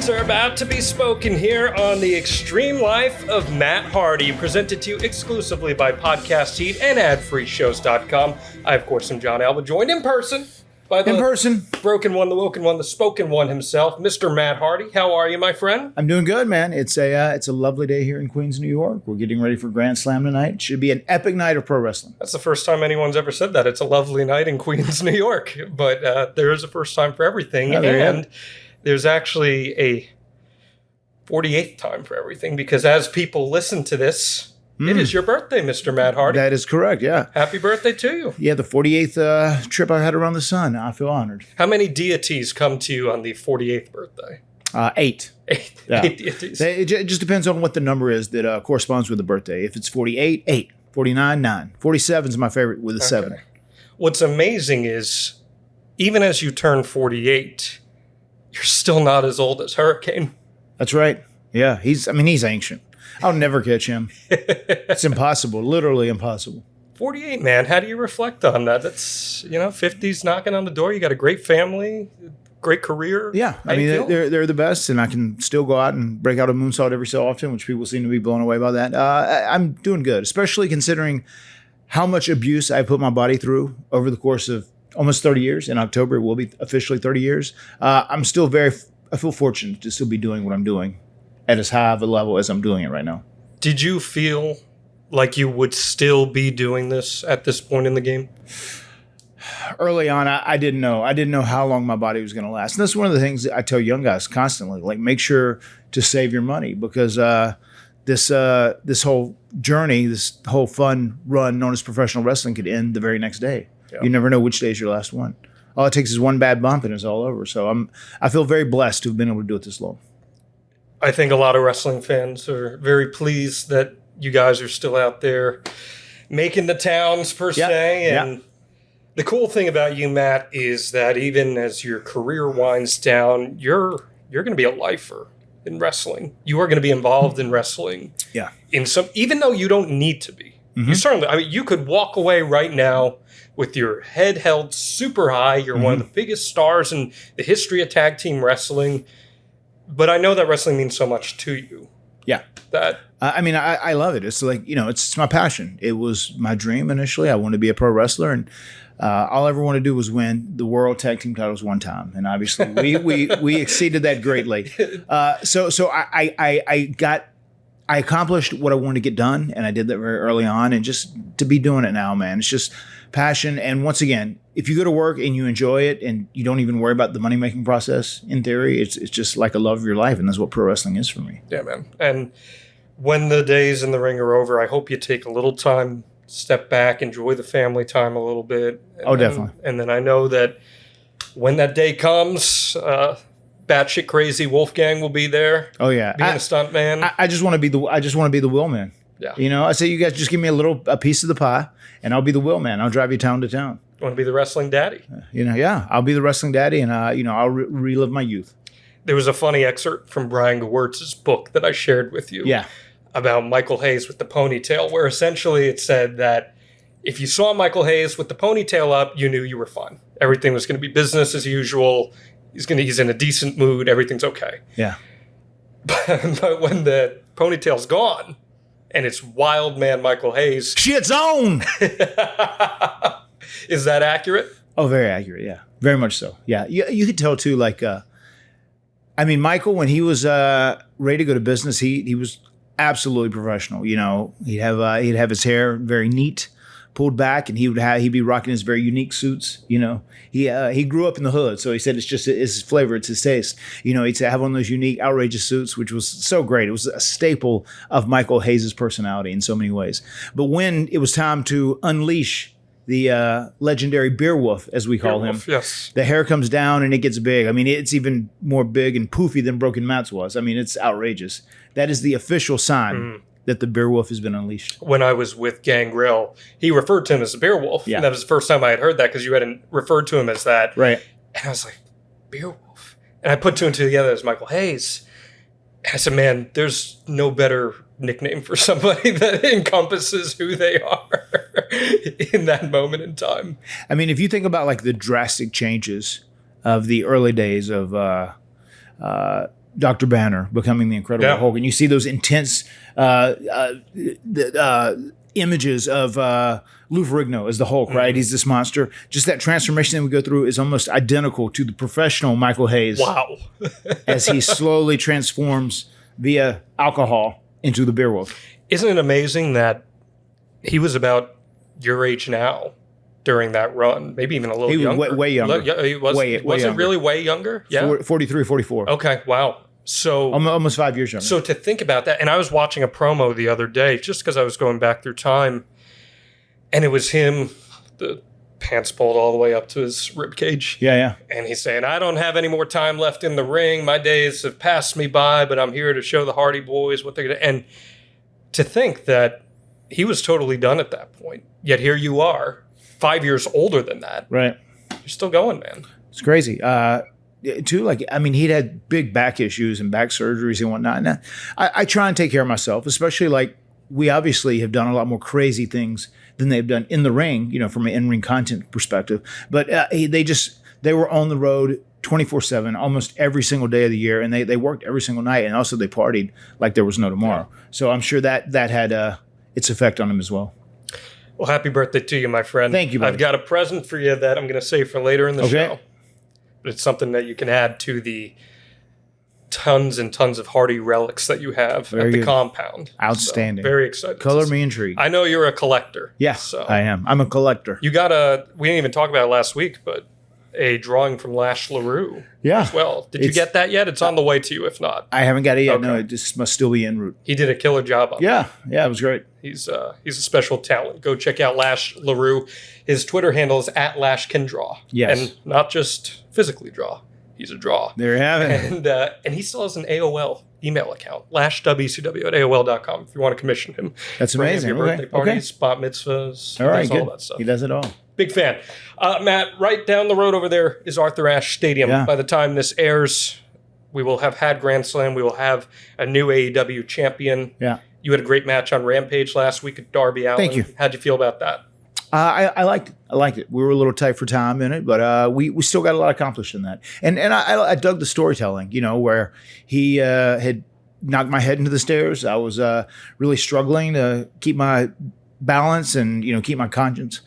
words are about to be spoken here on the Extreme Life of Matt Hardy, presented to you exclusively by Podcast Heat and AdFreeShows.com. I, of course, am John Alba, joined in person by the broken one, the woken one, the spoken one himself, Mr. Matt Hardy. How are you, my friend? I'm doing good, man. It's a lovely day here in Queens, New York. We're getting ready for Grand Slam tonight. It should be an epic night of pro wrestling. That's the first time anyone's ever said that. It's a lovely night in Queens, New York. But there is a first time for everything. Oh, and there's actually a 48th time for everything, because as people listen to this, it is your birthday, Mr. Matt Hardy. That is correct, yeah. Happy birthday to you. Yeah, the 48th trip I had around the sun. I feel honored. How many deities come to you on the 48th birthday? 8. 8. Yeah. 8 deities. It just depends on what the number is that corresponds with the birthday. If it's 48, 8. 49, 9. 47 is my favorite with a 7. What's amazing is, even as you turn 48, you're still not as old as Hurricane. That's right. Yeah, he's ancient. I'll never catch him. It's impossible, literally impossible. 48, man. How do you reflect on that? That's, 50's knocking on the door. You got a great family, great career. Yeah, they're the best, and I can still go out and break out a moonsault every so often, which people seem to be blown away by that. I'm doing good, especially considering how much abuse I put my body through over the course of almost 30 years. In October, it will be officially 30 years. I feel fortunate to still be doing what I'm doing at as high of a level as I'm doing it right now. Did you feel like you would still be doing this at this point in the game? Early on, I didn't know. I didn't know how long my body was going to last. And that's one of the things that I tell young guys constantly, like, make sure to save your money, because this whole journey, this whole fun run known as professional wrestling could end the very next day. Yeah. You never know which day is your last one. All it takes is one bad bump and it's all over. So I feel very blessed to have been able to do it this long. I think a lot of wrestling fans are very pleased that you guys are still out there making the towns, per se. And the cool thing about you, Matt, is that even as your career winds down, you're going to be a lifer in wrestling. You are going to be involved in wrestling. Yeah. Even though you don't need to be. Mm-hmm. You certainly, you could walk away right now with your head held super high. You're one of the biggest stars in the history of tag team wrestling. But I know that wrestling means so much to you. Yeah. That I love it. It's like, it's my passion. It was my dream initially. I wanted to be a pro wrestler, and all I ever wanted to do was win the world tag team titles one time. And obviously we exceeded that greatly. So I accomplished what I wanted to get done, and I did that very early on. And just to be doing it now, man, it's just passion. And once again, if you go to work and you enjoy it and you don't even worry about the money-making process, in theory, it's just like a love of your life, and that's what pro wrestling is for me. Yeah, man. And when the days in the ring are over, I hope you take a little time, step back, enjoy the family time a little bit. Definitely. And then I know that when that day comes, batshit crazy Wolfgang will be there. Oh yeah, being a stunt man. I just want to be the wheel man. Yeah. I say, you guys just give me a piece of the pie, and I'll be the wheel man. I'll drive you town to town. You want to be the wrestling daddy? I'll be the wrestling daddy, and I'll relive my youth. There was a funny excerpt from Brian Gewirtz's book that I shared with you. Yeah. About Michael Hayes with the ponytail, where essentially it said that if you saw Michael Hayes with the ponytail up, you knew you were fine. Everything was going to be business as usual. He's in a decent mood. Everything's okay. Yeah. But when the ponytail's gone and it's wild man Michael Hayes, shit's on. Is that accurate? Oh, very accurate. Yeah, very much so. Yeah, you could tell too. Like, Michael, when he was ready to go to business, he was absolutely professional. He'd have his hair very neat, pulled back, and he'd be rocking his very unique suits. He grew up in the hood, so he said it's just his flavor, it's his taste. He'd have one of those unique, outrageous suits, which was so great. It was a staple of Michael Hayes' personality in so many ways. But when it was time to unleash the legendary Beer Wolf, as we call him, yes, the hair comes down and it gets big. It's even more big and poofy than Broken Matt's was. It's outrageous. That is the official sign that the Beer Wolf has been unleashed. When I was with Gangrel, he referred to him as the Beer Wolf. Yeah. And that was the first time I had heard that, because you hadn't referred to him as that. Right. And I was like, Beer Wolf? And I put two and two together as Michael Hayes. And I said, man, there's no better nickname for somebody that encompasses who they are in that moment in time. If you think about like the drastic changes of the early days of Dr. Banner becoming the Incredible Hulk, and you see those intense images of Lou Ferrigno as the Hulk, right? He's this monster. Just that transformation that we go through is almost identical to the professional Michael Hayes. Wow. As he slowly transforms via alcohol into the beer wolf. Isn't it amazing that he was about your age now during that run? Maybe even a little younger. He was way younger. Was it really way younger? Yeah. 43, 44. Okay, wow. So almost 5 years younger. So to think about that, and I was watching a promo the other day just because I was going back through time, and it was him, the pants pulled all the way up to his rib cage. Yeah. And he's saying, I don't have any more time left in the ring. My days have passed me by, but I'm here to show the Hardy Boys what they're going to... And to think that he was totally done at that point, yet here you are, 5 years older than that. Right. You're still going, man. It's crazy. Too, like, I mean, he'd had big back issues and back surgeries and whatnot. And I try and take care of myself, especially like we obviously have done a lot more crazy things than they've done in the ring, from an in-ring content perspective. But they were on the road 24/7 almost every single day of the year, and they worked every single night, and also they partied like there was no tomorrow. Yeah. So I'm sure that had its effect on them as well. Well, happy birthday to you, my friend. Thank you, buddy. I've got a present for you that I'm going to save for later in the show. But it's something that you can add to the tons and tons of Hardy relics that you have at the compound. Outstanding. So, very excited. Color me intrigued. I know you're a collector. Yes, so. I am. I'm a collector. You got we didn't even talk about it last week, but a drawing from Lash LaRue as well. Did you get that yet? It's on the way to you, if not. I haven't got it yet. Okay. No, it just must still be en route. He did a killer job on it. Yeah, it was great. He's a special talent. Go check out Lash LaRue. His Twitter handle is @LashCanDraw. Yes. And not just physically draw. He's a draw. There you have it. And he still has an AOL email account, lashwcw@aol.com, if you want to commission him. That's amazing. Your birthday parties, spot mitzvahs, all right, all that stuff. He does it all. Big fan. Matt, right down the road over there is Arthur Ashe Stadium. Yeah. By the time this airs, we will have had Grand Slam. We will have a new AEW champion. Yeah. You had a great match on Rampage last week at Darby Allin. Thank you. How'd you feel about that? I liked it. I liked it. We were a little tight for time in it, but we still got a lot accomplished in that. And I dug the storytelling, where he had knocked my head into the stairs. I was really struggling to keep my balance and keep my conscience,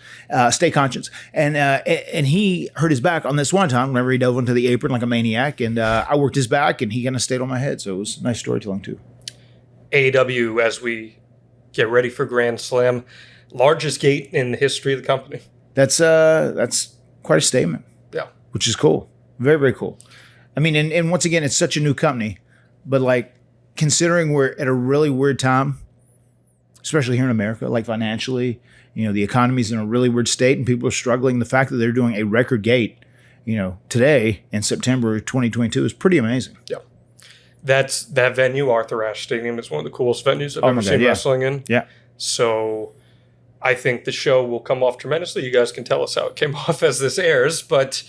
stay conscious. And he hurt his back on this one time whenever he dove into the apron like a maniac. And I worked his back, and he kind of stayed on my head. So it was nice storytelling too. AEW, as we get ready for Grand Slam, largest gate in the history of the company. That's quite a statement. Yeah. Which is cool. Very, very cool. I mean, and once again, it's such a new company, but like considering we're at a really weird time, especially here in America, like financially, the economy's in a really weird state and people are struggling. The fact that they're doing a record gate, today in September 2022 is pretty amazing. Yeah. That venue, Arthur Ashe Stadium, is one of the coolest venues I've ever seen wrestling in. Yeah. So I think the show will come off tremendously. You guys can tell us how it came off as this airs, but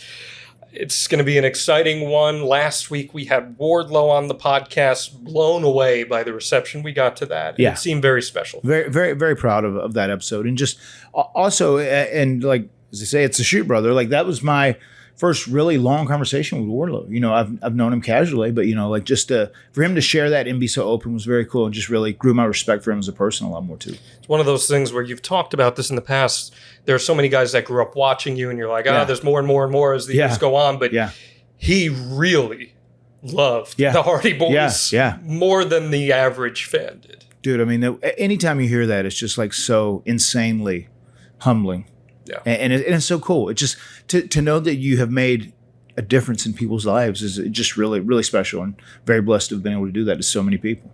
it's going to be an exciting one. Last week we had Wardlow on the podcast, blown away by the reception we got to that. Yeah. It seemed very special. Very, very, very proud of that episode. And just also, and like, as they say, it's a shoot, brother. Like that was my first really long conversation with Wardlow. I've known him casually, but like just for him to share that and be so open was very cool, and just really grew my respect for him as a person a lot more too. It's one of those things where you've talked about this in the past. There are so many guys that grew up watching you, and you're like, there's more and more and more as the years go on. But he really loved the Hardy Boys more than the average fan did. Dude, I mean, anytime you hear that, it's just like so insanely humbling. Yeah. And it's so cool. It's just to know that you have made a difference in people's lives is just really, really special, and very blessed to have been able to do that to so many people.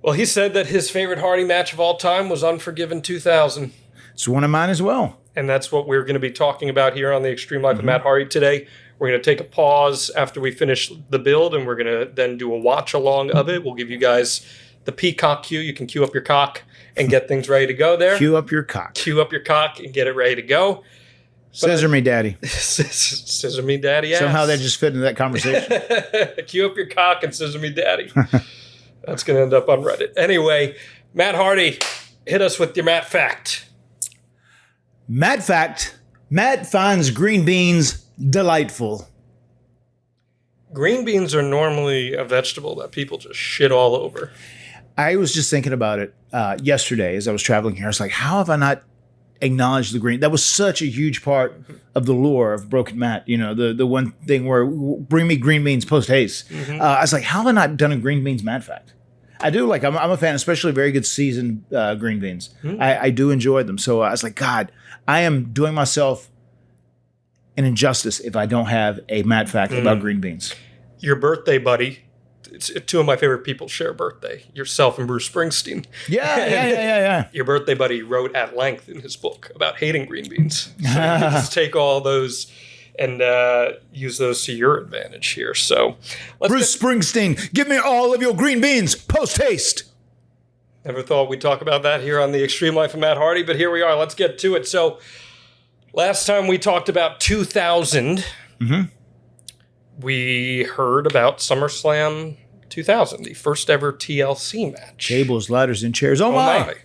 Well, he said that his favorite Hardy match of all time was Unforgiven 2000. It's one of mine as well. And that's what we're going to be talking about here on the Extreme Life of Matt Hardy today. We're going to take a pause after we finish the build, and we're going to then do a watch along of it. We'll give you guys the peacock cue. You can cue up your cock and get things ready to go there. Cue up your cock. Cue up your cock and get it ready to go. Scissor me, daddy. Scissor me, daddy. Ass. Somehow that just fit into that conversation. Cue up your cock and scissor me, daddy. That's going to end up on Reddit. Anyway, Matt Hardy, hit us with your Matt Fact. Matt Fact. Matt finds green beans delightful. Green beans are normally a vegetable that people just shit all over. I was just thinking about it yesterday as I was traveling here. I was like, how have I not acknowledged the green? That was such a huge part of the lore of Broken Matt. You know, the one thing where bring me green beans post haste. I was like, how have I not done a green beans Matt fact? I do like. I'm a fan, especially very good seasoned green beans. I do enjoy them. So I was like, God, I am doing myself an injustice if I don't have a Matt fact about green beans. Your birthday buddy. It's two of my favorite people share a birthday. Yourself and Bruce Springsteen. Yeah. Your birthday buddy wrote at length in his book about hating green beans. So you can just take all those and use those to your advantage here. So, Bruce Springsteen, give me all of your green beans post haste. Never thought we'd talk about that here on the Extreme Life of Matt Hardy, but here we are. Let's get to it. So, last time we talked about 2000. We heard about SummerSlam 2000, the first ever TLC match. Tables, ladders, and chairs. Oh my.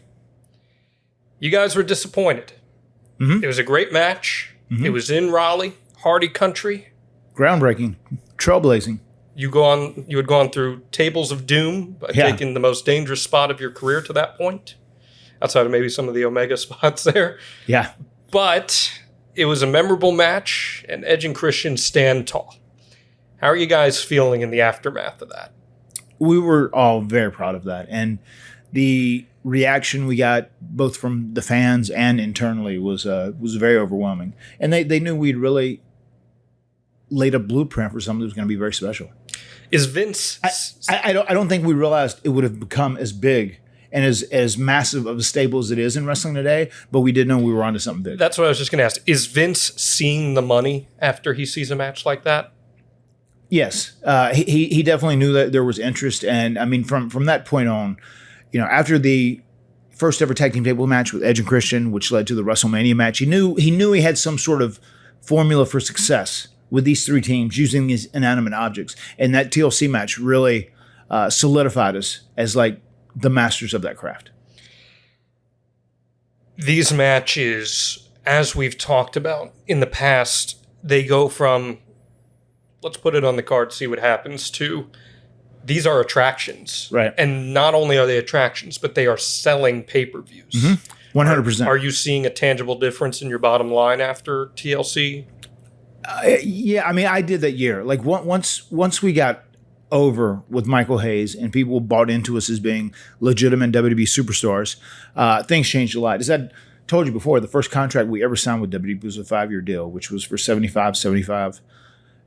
You guys were disappointed. It was a great match. It was in Raleigh, Hardy country. Groundbreaking, trailblazing. You had gone through tables of doom by taking the most dangerous spot of your career to that point, outside of maybe some of the Omega spots there. Yeah. But it was a memorable match, and Edge and Christian stand tall. How are you guys feeling in the aftermath of that? We were all very proud of that. And the reaction we got both from the fans and internally was very overwhelming. And they knew we'd really laid a blueprint for something that was going to be very special. Is Vince... I don't think we realized it would have become as big and as massive of a stable as it is in wrestling today, but we did know we were onto something big. That's what I was just going to ask. Is Vince seeing the money after he sees a match like that? Yes, he definitely knew that there was interest, and I mean from that point on, you know, after the first ever tag team table match with Edge and Christian, which led to the WrestleMania match, he knew he had some sort of formula for success with these three teams using these inanimate objects, and that TLC match really solidified us as like the masters of that craft. These matches, as we've talked about in the past, they go from, let's put it on the card, see what happens, to these are attractions. Right. And not only are they attractions, but they are selling pay-per-views. 100%. Are you seeing a tangible difference in your bottom line after TLC? Yeah, I mean, I did that year. Like once we got over with Michael Hayes and people bought into us as being legitimate WWE superstars, things changed a lot. As I told you before, the first contract we ever signed with WWE was a 5-year deal, which was for 75,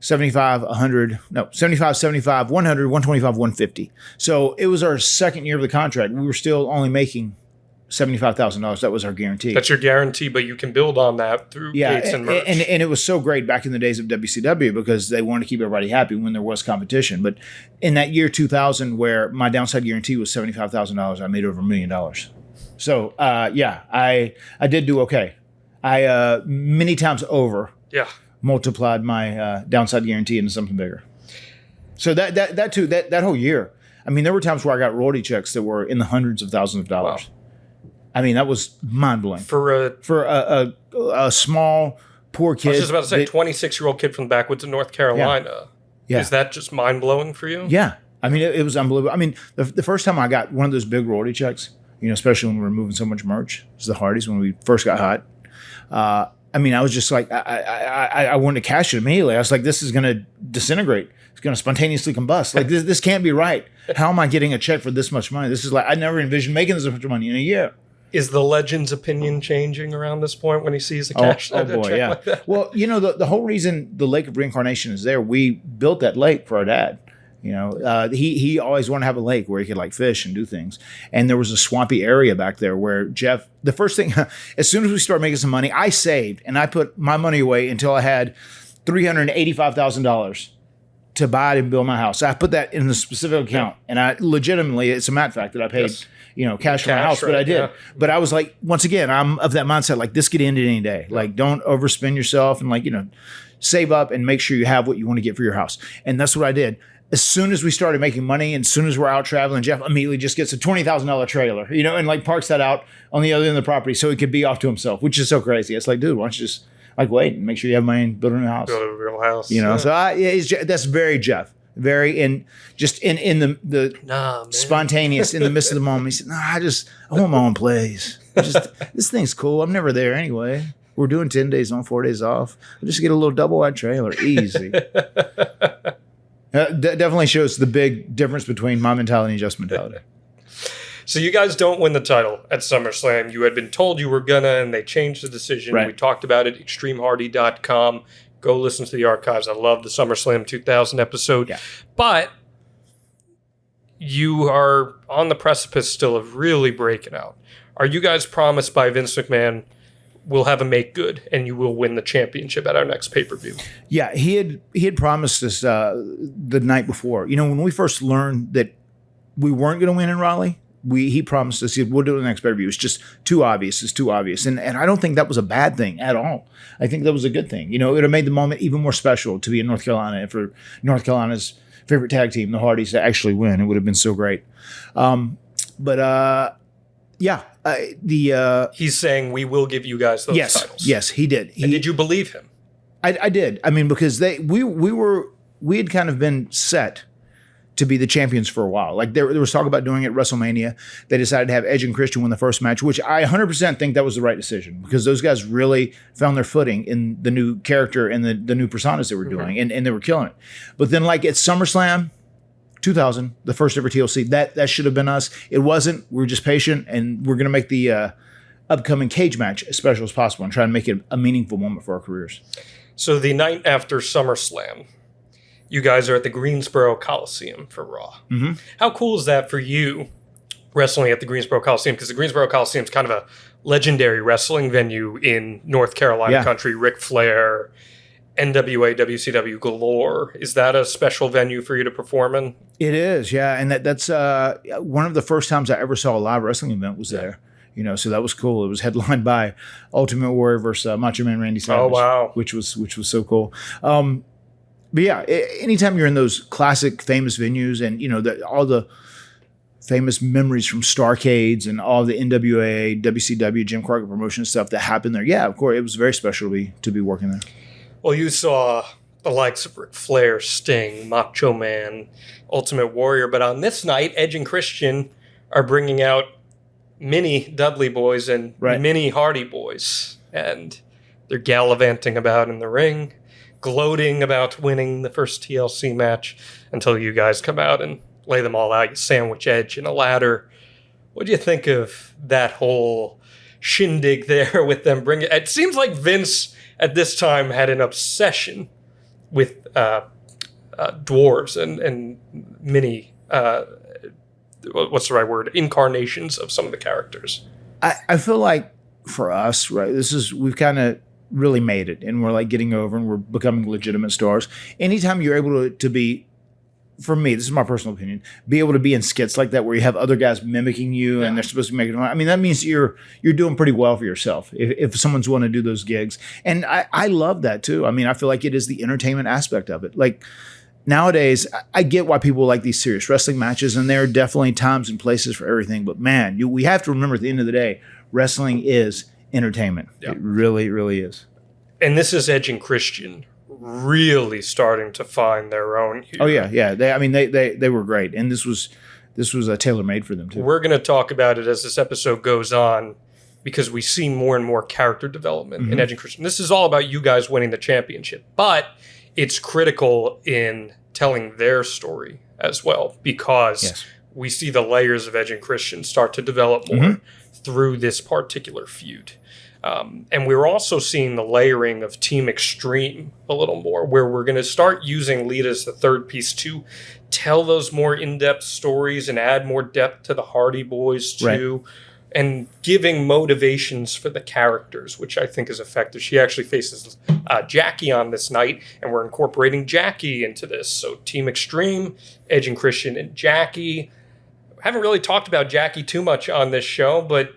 100, 100, 125, 150. So it was our second year of the contract. We were still only making $75,000. That was our guarantee. That's your guarantee, but you can build on that through dates and merch. And it was so great back in the days of WCW because they wanted to keep everybody happy when there was competition. But in that year 2000, where my downside guarantee was $75,000, I made over $1 million. So I did do okay. I many times over multiplied my downside guarantee into something bigger. So that whole year, I mean, there were times where I got royalty checks that were in the hundreds of thousands of dollars. Wow. I mean, that was mind-blowing. For a small, poor kid. I was just about to say, 26-year-old kid from the backwoods of North Carolina. Yeah. Is that just mind-blowing for you? Yeah. I mean, it was unbelievable. I mean, the first time I got one of those big royalty checks, you know, especially when we were moving so much merch, it was the Hardys when we first got hot. I mean, I was just like, I wanted to cash it immediately. I was like, this is going to disintegrate. It's going to spontaneously combust. Like, this can't be right. How am I getting a check for this much money? This is like, I never envisioned making this much money in a year. Is the legend's opinion changing around this point when he sees a cash check like that? Well, you know, the whole reason the Lake of Reincarnation is there, we built that lake for our dad. You know, he always wanted to have a lake where he could like fish and do things. And there was a swampy area back there where Jeff, the first thing, as soon as we started making some money, I saved and I put my money away until I had $385,000 to buy and build my house. So I put that in a specific account, and I legitimately, it's a matter of fact that I paid, cash for my house, but I did. Yeah. But I was like, once again, I'm of that mindset, like this could end any day. Like, don't overspend yourself and save up and make sure you have what you want to get for your house. And that's what I did. As soon as we started making money, and as soon as we're out traveling, Jeff immediately just gets a $20,000 trailer, and like parks that out on the other end of the property so he could be off to himself, which is so crazy. It's like, dude, why don't like, wait, and make sure you have money and build a new house. Build a real house. You know, so that's very Jeff. Very just in the spontaneous in the midst of the moment. He said, I want my own place. This thing's cool. I'm never there anyway. We're doing 10 days on, 4 days off. I'll just get a little double wide trailer. Easy. Definitely shows the big difference between my mentality and Jeff's mentality. So you guys don't win the title at SummerSlam. You had been told you were gonna, and they changed the decision. Right. We talked about it, extremehardy.com. Go listen to the archives. I love the SummerSlam 2000 episode. Yeah. But you are on the precipice still of really breaking out. Are you guys promised by Vince McMahon we'll have a make good and you will win the championship at our next pay-per-view? Yeah, he had promised us the night before. You know, when we first learned that we weren't going to win in Raleigh, he promised us we'll do it in the next pay-per-view. It's just too obvious. It's too obvious. And I don't think that was a bad thing at all. I think that was a good thing. You know, it would have made the moment even more special to be in North Carolina and for North Carolina's favorite tag team, the Hardys, to actually win. It would have been so great. He's saying we will give you guys those titles. Yes, he did. And did you believe him? I did. I mean, because we had kind of been set to be the champions for a while. Like there was talk about doing it at WrestleMania. They decided to have Edge and Christian win the first match, which I 100% think that was the right decision because those guys really found their footing in the new character and the new personas they were doing, and they were killing it. But then like at SummerSlam 2000, the first ever TLC, that should have been us. It wasn't. We were just patient, and we're going to make the upcoming cage match as special as possible and try and make it a meaningful moment for our careers. So the night after SummerSlam, you guys are at the Greensboro Coliseum for Raw. Mm-hmm. How cool is that for you, wrestling at the Greensboro Coliseum? Because the Greensboro Coliseum is kind of a legendary wrestling venue in North Carolina country. Ric Flair, NWA, WCW galore. Is that a special venue for you to perform in? It is, yeah. And that's one of the first times I ever saw a live wrestling event was there. You know, so that was cool. It was headlined by Ultimate Warrior versus Macho Man Randy Savage. Oh, wow. Which was so cool. But yeah, anytime you're in those classic, famous venues and, you know, all the famous memories from Starcades and all the NWA, WCW, Jim Crockett promotion stuff that happened there, yeah, of course, it was very special to be working there. Well, you saw the likes of Ric Flair, Sting, Macho Man, Ultimate Warrior, but on this night, Edge and Christian are bringing out mini Dudley Boys and mini Hardy Boys, and they're gallivanting about in the ring, gloating about winning the first TLC match until you guys come out and lay them all out. You sandwich Edge in a ladder. What do you think of that whole shindig there with them bringing it? It seems like Vince at this time had an obsession with dwarves and mini, what's the right word, incarnations of some of the characters. I feel like for us, right, we've kind of really made it, and we're like getting over and we're becoming legitimate stars. Anytime you're able to be, for me, this is my personal opinion, be able to be in skits like that where you have other guys mimicking you and they're supposed to be making, I mean, that means you're doing pretty well for yourself if someone's want to do those gigs. And I love that too. I mean, I feel like it is the entertainment aspect of it. Like nowadays, I get why people like these serious wrestling matches, and there are definitely times and places for everything. But man, we have to remember at the end of the day, wrestling is entertainment. Yep. It really, really is. And this is Edge and Christian really starting to find their own here. Oh yeah. They were great, and this was tailor made for them too. We're going to talk about it as this episode goes on because we see more and more character development in Edge and Christian. This is all about you guys winning the championship, but it's critical in telling their story as well because we see the layers of Edge and Christian start to develop more through this particular feud. And we're also seeing the layering of Team Extreme a little more, where we're going to start using Lita as the third piece to tell those more in-depth stories and add more depth to the Hardy Boys too, and giving motivations for the characters, which I think is effective. She actually faces Jackie on this night, and we're incorporating Jackie into this. So Team Extreme, Edge and Christian, and Jackie. I haven't really talked about Jackie too much on this show, but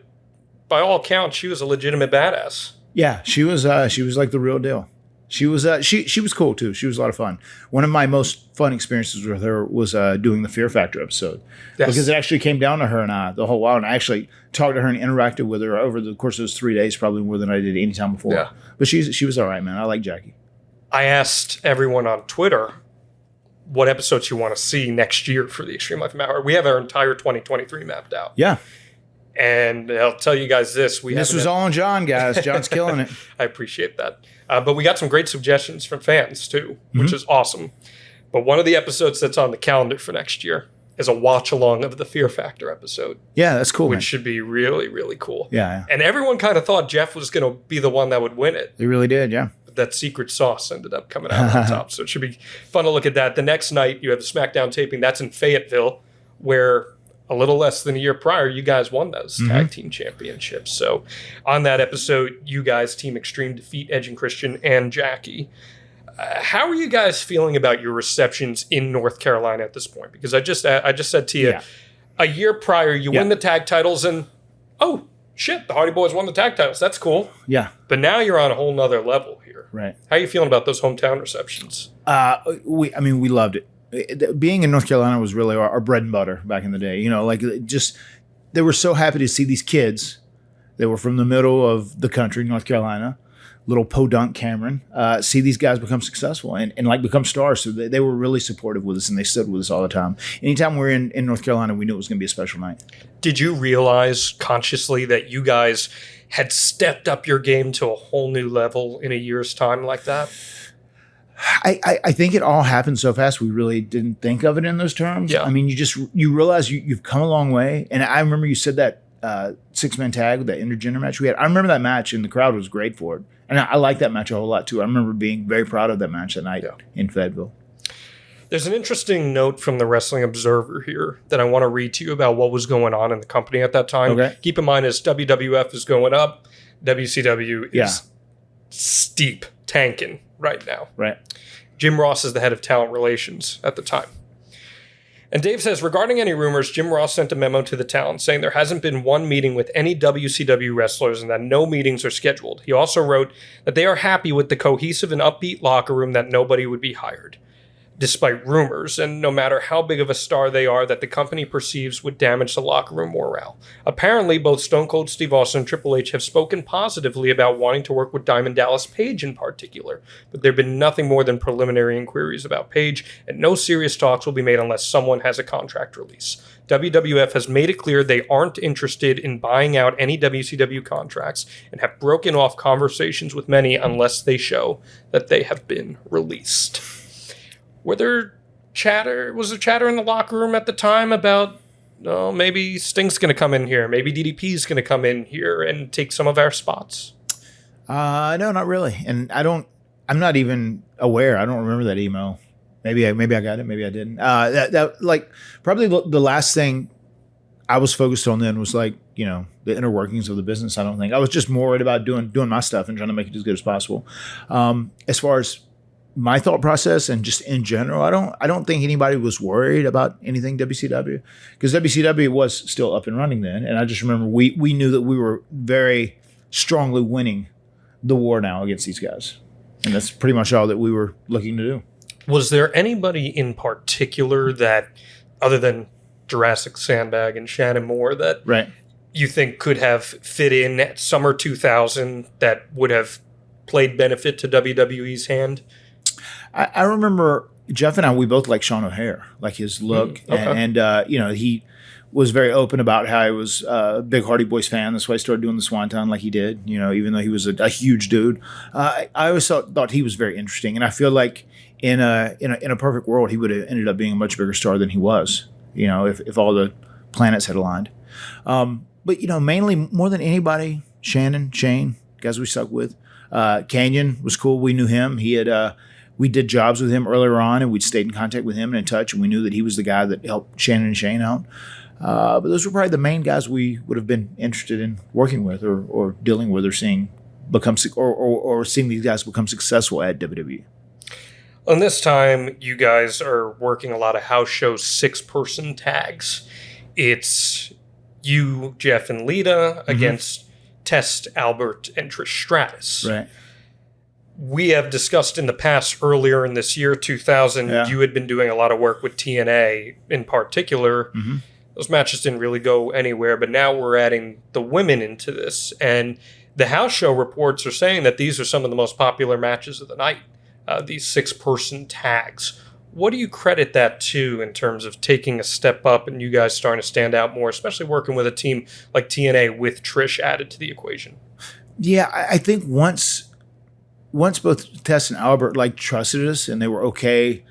by all accounts, she was a legitimate badass. Yeah, she was like the real deal. She was she was cool too. She was a lot of fun. One of my most fun experiences with her was doing the Fear Factor episode, because it actually came down to her and I the whole while, and I actually talked to her and interacted with her over the course of those 3 days, probably more than I did any time before. Yeah. But she was all right, man. I like Jackie. I asked everyone on Twitter what episodes you want to see next year for the Extreme Life of Matt Hardy. We have our entire 2023 mapped out. Yeah. And I'll tell you guys this. This was all on John, guys. John's killing it. I appreciate that. But we got some great suggestions from fans, too, which is awesome. But one of the episodes that's on the calendar for next year is a watch-along of the Fear Factor episode. Yeah, that's cool, which should be really, really cool. Yeah. And everyone kind of thought Jeff was going to be the one that would win it. They really did, yeah. But that secret sauce ended up coming out on top. So it should be fun to look at that. The next night, you have the SmackDown taping. That's in Fayetteville, where a little less than a year prior, you guys won those tag team championships. So on that episode, you guys, Team Extreme, defeat Edge and Christian and Jackie. How are you guys feeling about your receptions in North Carolina at this point? Because I just said to you, a year prior, you win the tag titles and, oh, shit, the Hardy Boyz won the tag titles. That's cool. Yeah. But now you're on a whole nother level here. Right. How are you feeling about those hometown receptions? We loved it. Being in North Carolina was really our bread and butter back in the day. You know, like just they were so happy to see these kids. They were from the middle of the country, North Carolina, little podunk Cameron, see these guys become successful and like become stars. So they were really supportive with us, and they stood with us all the time. Anytime we're in North Carolina, we knew it was going to be a special night. Did you realize consciously that you guys had stepped up your game to a whole new level in a year's time like that? I think it all happened so fast we really didn't think of it in those terms. Yeah. I mean, you realize you've come a long way. And I remember you said that 6-man tag, that intergender match we had. I remember that match, and the crowd was great for it. And I like that match a whole lot too. I remember being very proud of that match that night in Fayetteville. There's an interesting note from the Wrestling Observer here that I want to read to you about what was going on in the company at that time. Okay. Keep in mind, as WWF is going up, WCW is steep tanking right now. Right. Jim Ross is the head of talent relations at the time. And Dave says, regarding any rumors, Jim Ross sent a memo to the talent saying there hasn't been one meeting with any WCW wrestlers and that no meetings are scheduled. He also wrote that they are happy with the cohesive and upbeat locker room, that nobody would be hired, despite rumors, and no matter how big of a star they are, that the company perceives would damage the locker room morale. Apparently, both Stone Cold Steve Austin and Triple H have spoken positively about wanting to work with Diamond Dallas Page in particular, but there have been nothing more than preliminary inquiries about Page, and no serious talks will be made unless someone has a contract release. WWF has made it clear they aren't interested in buying out any WCW contracts and have broken off conversations with many unless they show that they have been released. Was there chatter in the locker room at the time about, maybe Sting's going to come in here, maybe DDP's going to come in here and take some of our spots? No, not really. And I'm not even aware. I don't remember that email. Maybe I got it. Maybe I didn't. That like probably the last thing I was focused on then was like, the inner workings of the business. I don't think I was just more worried about doing my stuff and trying to make it as good as possible. As far as my thought process and just in general, I don't think anybody was worried about anything WCW, because WCW was still up and running then. And I just remember we knew that we were very strongly winning the war now against these guys. And that's pretty much all that we were looking to do. Was there anybody in particular that, other than Jurassic Sandbag and Shannon Moore, that you think could have fit in at Summer 2000 that would have played benefit to WWE's hand? I remember Jeff and I, we both like Sean O'Hare, like his look. And he was very open about how he was a big Hardy Boyz fan. That's why he started doing the Swanton like he did, even though he was a huge dude. I always thought he was very interesting. And I feel like in a perfect world, he would have ended up being a much bigger star than he was, if all the planets had aligned. But mainly more than anybody, Shane, guys we stuck with. Canyon was cool. We knew him. He had, we did jobs with him earlier on, and we'd stayed in contact with him and in touch, and we knew that he was the guy that helped Shannon and Shane out. But those were probably the main guys we would have been interested in working with or dealing with or seeing seeing these guys become successful at WWE. On this time, you guys are working a lot of house shows, 6-person tags. It's you, Jeff, and Lita against Test, Albert, and Trish Stratus. Right. we have discussed in the past, earlier in this year, 2000, you had been doing a lot of work with TNA in particular. Those matches didn't really go anywhere, but now we're adding the women into this. And the house show reports are saying that these are some of the most popular matches of the night, these 6-person tags. What do you credit that to in terms of taking a step up and you guys starting to stand out more, especially working with a team like TNA with Trish added to the equation? Yeah, I think once both Tess and Albert trusted us and they were okay,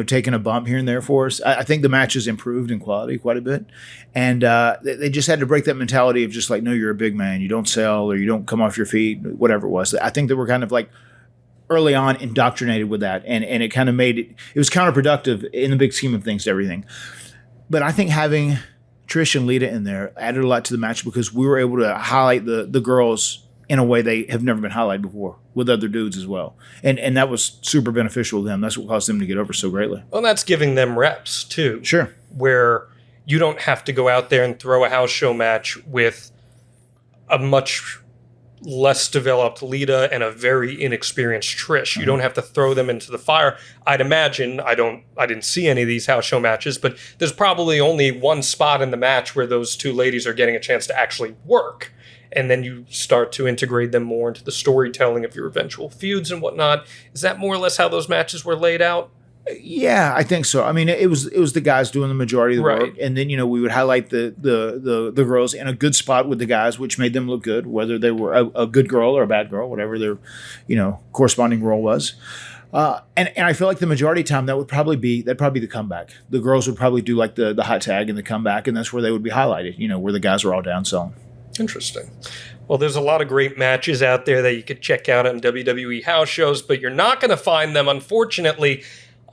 taking a bump here and there for us, I think the matches improved in quality quite a bit. And they just had to break that mentality of just no, you're a big man, you don't sell or you don't come off your feet, whatever it was. I think they were kind of early on indoctrinated with that, and it kind of made it was counterproductive in the big scheme of things to everything. But I think having Trish and Lita in there added a lot to the match because we were able to highlight the girls in a way they have never been highlighted before with other dudes as well. And that was super beneficial to them. That's what caused them to get over so greatly. Well, that's giving them reps too. Sure. Where you don't have to go out there and throw a house show match with a much less developed Lita and a very inexperienced Trish. You don't have to throw them into the fire. I'd imagine, I didn't see any of these house show matches, but there's probably only one spot in the match where those two ladies are getting a chance to actually work. And then you start to integrate them more into the storytelling of your eventual feuds and whatnot. Is that more or less how those matches were laid out? Yeah, I think so. I mean, it was the guys doing the majority of the work, and then we would highlight the girls in a good spot with the guys, which made them look good, whether they were a good girl or a bad girl, whatever their corresponding role was. And I feel like the majority of the time that'd probably be the comeback. The girls would probably do the hot tag and the comeback, and that's where they would be highlighted. Where the guys are all down selling. Interesting. Well, there's a lot of great matches out there that you could check out on WWE house shows, but you're not going to find them, unfortunately,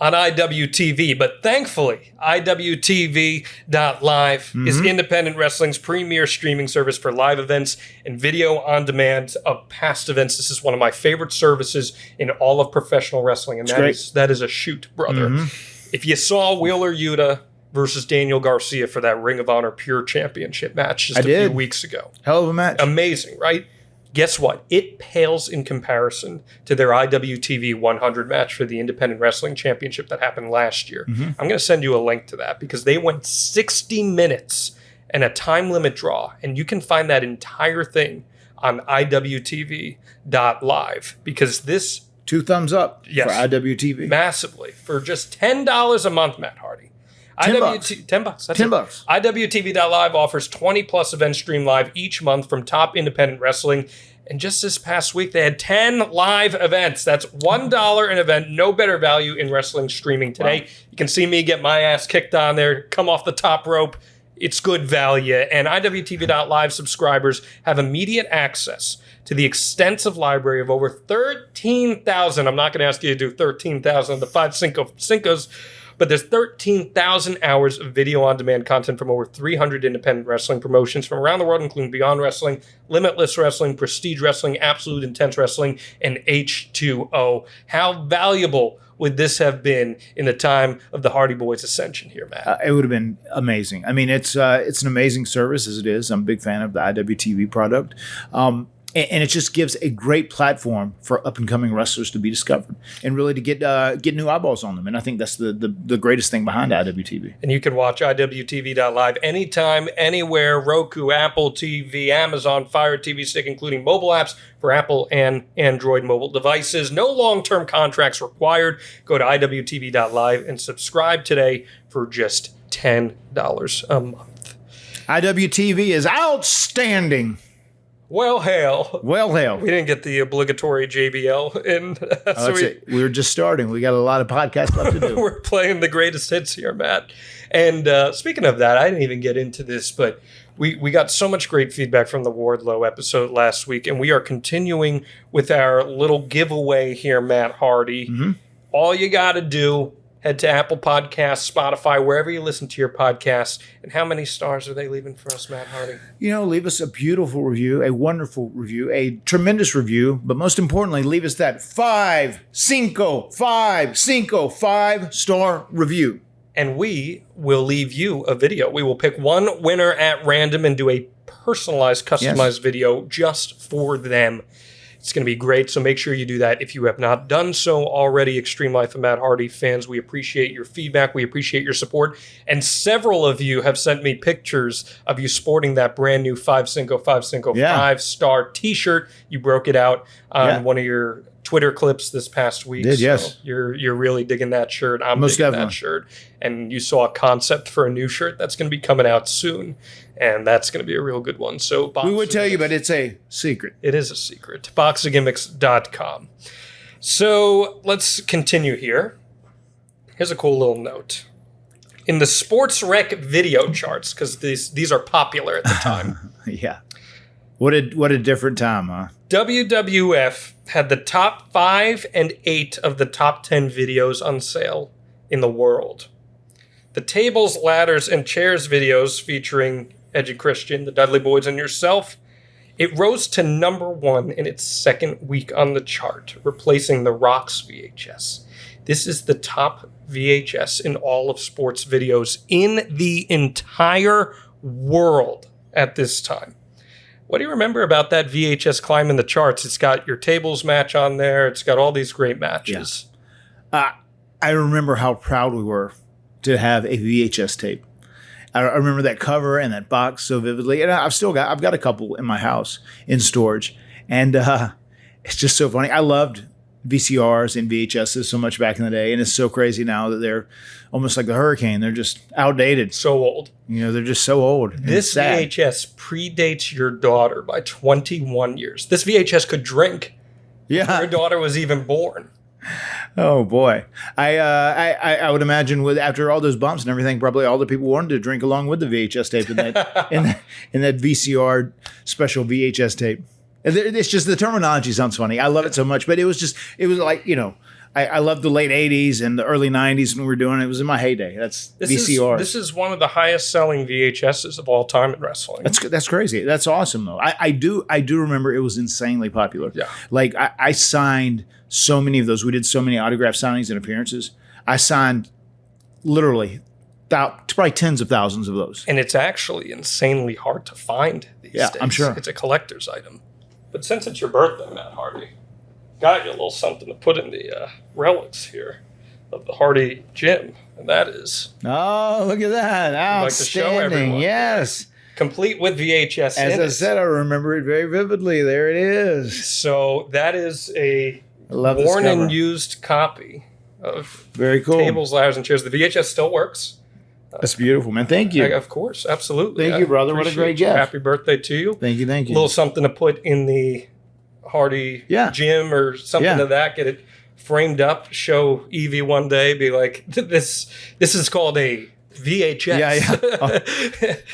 on IWTV. But thankfully, IWTV.live is independent wrestling's premier streaming service for live events and video on demand of past events. This is one of my favorite services in all of professional wrestling, and that is a shoot, brother. If you saw Wheeler Yuta versus Daniel Garcia for that Ring of Honor Pure Championship match just a few weeks ago. Hell of a match. Amazing, right? Guess what? It pales in comparison to their IWTV 100 match for the Independent Wrestling Championship that happened last year. I'm going to send you a link to that because they went 60 minutes and a time limit draw, and you can find that entire thing on IWTV.live because this... 2 thumbs up for IWTV. Massively. For just $10 a month, Matt Hardy. $10. That's $10. IWTV.live offers 20 plus events streamed live each month from top independent wrestling. And just this past week, they had 10 live events. That's $1 an event. No better value in wrestling streaming today. Wow. You can see me get my ass kicked on there, come off the top rope. It's good value. And IWTV.live subscribers have immediate access to the extensive library of over 13,000. I'm not going to ask you to do 13,000 of the 5 Cincos, but there's 13,000 hours of video-on-demand content from over 300 independent wrestling promotions from around the world, including Beyond Wrestling, Limitless Wrestling, Prestige Wrestling, Absolute Intense Wrestling, and H2O. How valuable would this have been in the time of the Hardy Boyz ascension here, Matt? It would have been amazing. I mean, it's an amazing service as it is. I'm a big fan of the IWTV product. And it just gives a great platform for up-and-coming wrestlers to be discovered and really to get new eyeballs on them. And I think that's the greatest thing behind IWTV. And you can watch IWTV.live anytime, anywhere, Roku, Apple TV, Amazon, Fire TV Stick, including mobile apps for Apple and Android mobile devices. No long-term contracts required. Go to IWTV.live and subscribe today for just $10 a month. IWTV is outstanding. Well, hail. Well, hail. We didn't get the obligatory JBL in. We were just starting. We got a lot of podcasts left to do. We're playing the greatest hits here, Matt. And speaking of that, I didn't even get into this, but we got so much great feedback from the Wardlow episode last week, and we are continuing with our little giveaway here, Matt Hardy. All you got to do, head to Apple Podcasts, Spotify, wherever you listen to your podcasts. And how many stars are they leaving for us, Matt Hardy? Leave us a beautiful review, a wonderful review, a tremendous review, but most importantly, leave us that 5-star review. And we will leave you a video. We will pick one winner at random and do a personalized, customized video just for them. It's going to be great, so make sure you do that if you have not done so already. Extreme Life of Matt Hardy fans, we appreciate your feedback. We appreciate your support. And several of you have sent me pictures of you sporting that brand new 5-5-5-star t-shirt. You broke it out on one of your Twitter clips this past week. Yes. You're really digging that shirt. I'm Most digging definitely. that shirt. And you saw a concept for a new shirt that's going to be coming out soon. And that's going to be a real good one. So We would tell you, but it's a secret. it is a secret. Boxinggimmicks.com. So let's continue here. Here's a cool little note. In the sports rec video charts, because these are popular at the time, Yeah. What a different time, huh? WWF had the top 5 and 8 of the top 10 videos on sale in the world. The tables, ladders, and chairs videos featuring Edge and Christian, the Dudley Boyz, and yourself, it rose to number 1 in its second week on the chart, replacing The Rock's VHS. This is the top VHS in all of sports videos in the entire world at this time. What do you remember about that VHS climb in the charts? It's got your tables match on there. It's got all these great matches. I remember how proud we were to have a VHS tape. I remember that cover and that box so vividly, and I've got a couple in my house in storage, and it's just so funny. I loved VCRs and VHSs so much back in the day, and it's so crazy now that they're almost like the Hurricane. They're just outdated. So old. They're just so old. This VHS predates your daughter by 21 years. This VHS could drink. Yeah. Your daughter was even born. Oh boy, I would imagine after all those bumps and everything, probably all the people wanted to drink along with the VHS tape in that in that VCR special VHS tape. It's just the terminology sounds funny. I love it so much, but it was like I loved the late '80s and the early '90s when we were doing it. It was in my heyday. That's VCR. This is one of the highest selling VHSs of all time in wrestling. That's crazy. That's awesome though. I do remember it was insanely popular. Yeah. Like I signed so many of those. We did so many autograph signings and appearances. I signed literally probably tens of thousands of those. And it's actually insanely hard to find these days. I'm sure. It's a collector's item. But since it's your birthday, Matt Hardy, got you a little something to put in the relics here of the Hardy gym. And that is... Oh, look at that. Outstanding. Like to show everyone. Yes. Complete with VHS As I said, I remember it very vividly. There it is. So that is a worn and used copy of very cool tables, ladders, and chairs. The VHS still works. That's beautiful, man. Thank you. Of course, absolutely. Thank you, brother. What a great gift. Happy birthday to you. Thank you. A little something to put in the Hardy gym or something of that. Get it framed up. Show Evie one day. Be like, this is called a VHS. Yeah. Oh.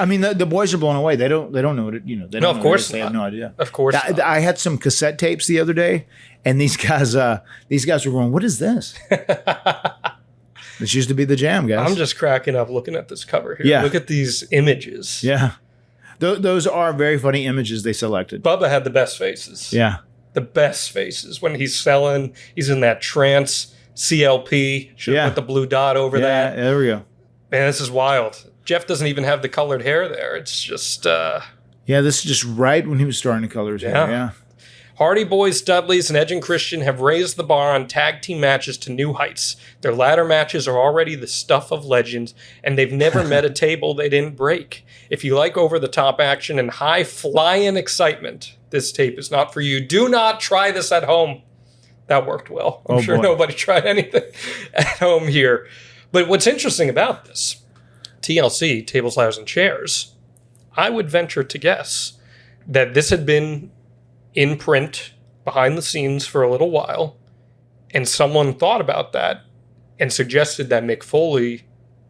I mean, the boys are blown away. They don't know what it. They don't. No, of course they have no idea. Of course. I had some cassette tapes the other day, and these guys were going, "What is this?" This used to be the jam, guys. I'm just cracking up looking at this cover here. Yeah. Look at these images. Yeah. Those are very funny images they selected. Bubba had the best faces. Yeah. The best faces. When he's selling, he's in that trance CLP. Should put the blue dot over that. Yeah, there we go. Man, this is wild. Jeff doesn't even have the colored hair there. It's just... Yeah, this is just right when he was starting to color his hair. Yeah. Hardy Boyz, Dudleys, and Edge and Christian have raised the bar on tag team matches to new heights. Their ladder matches are already the stuff of legend, and they've never met a table they didn't break. If you like over-the-top action and high-flying excitement, this tape is not for you. Do not try this at home. That worked well. I'm sure nobody tried anything at home here. But what's interesting about this, TLC, Tables, Ladders, and Chairs, I would venture to guess that this had been in print behind the scenes for a little while, and someone thought about that and suggested that Mick Foley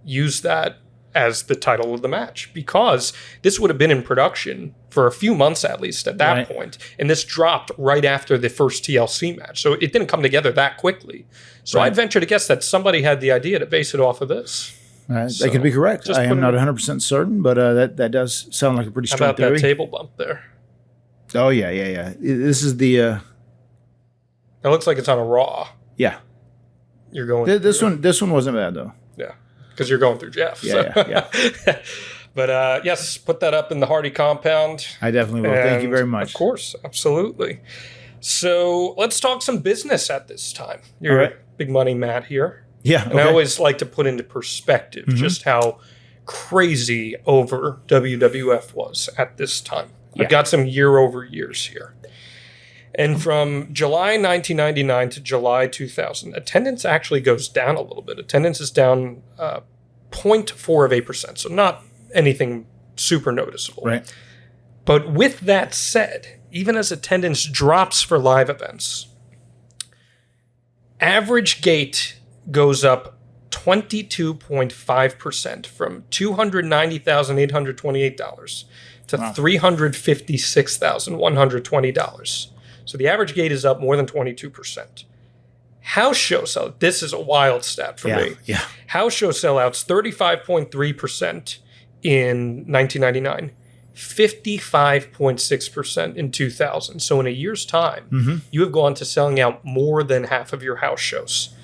use that as the title of the match, because this would have been in production for a few months at least at that point, and this dropped right after the first TLC match, so it didn't come together that quickly. So I'd venture to guess that somebody had the idea to base it off of this. That could be correct. I am not 100% certain, but that does sound like a pretty strong theory. How about that table bump there? Oh, yeah. This is the... It looks like it's on a Raw. Yeah. You're going... This one wasn't bad, though. Yeah, because you're going through Jeff. Yeah. But yes, put that up in the Hardy compound. I definitely will. Thank you very much. Of course, absolutely. So let's talk some business at this time. You're All right. Big Money Matt here. Yeah. And I always like to put into perspective just how crazy over WWF was at this time. Yeah. I've got some year-over-years here. And from July 1999 to July 2000, attendance actually goes down a little bit. Attendance is down 0.4%, so not anything super noticeable. Right. But with that said, even as attendance drops for live events, average gate goes up 22.5% from $290,828 to $356,120. So the average gate is up more than 22%. House show sell. This is a wild stat for me. Yeah. House show sellouts 35.3% in 1999, 55.6% in 2000. So in a year's time, you have gone to selling out more than half of your house shows.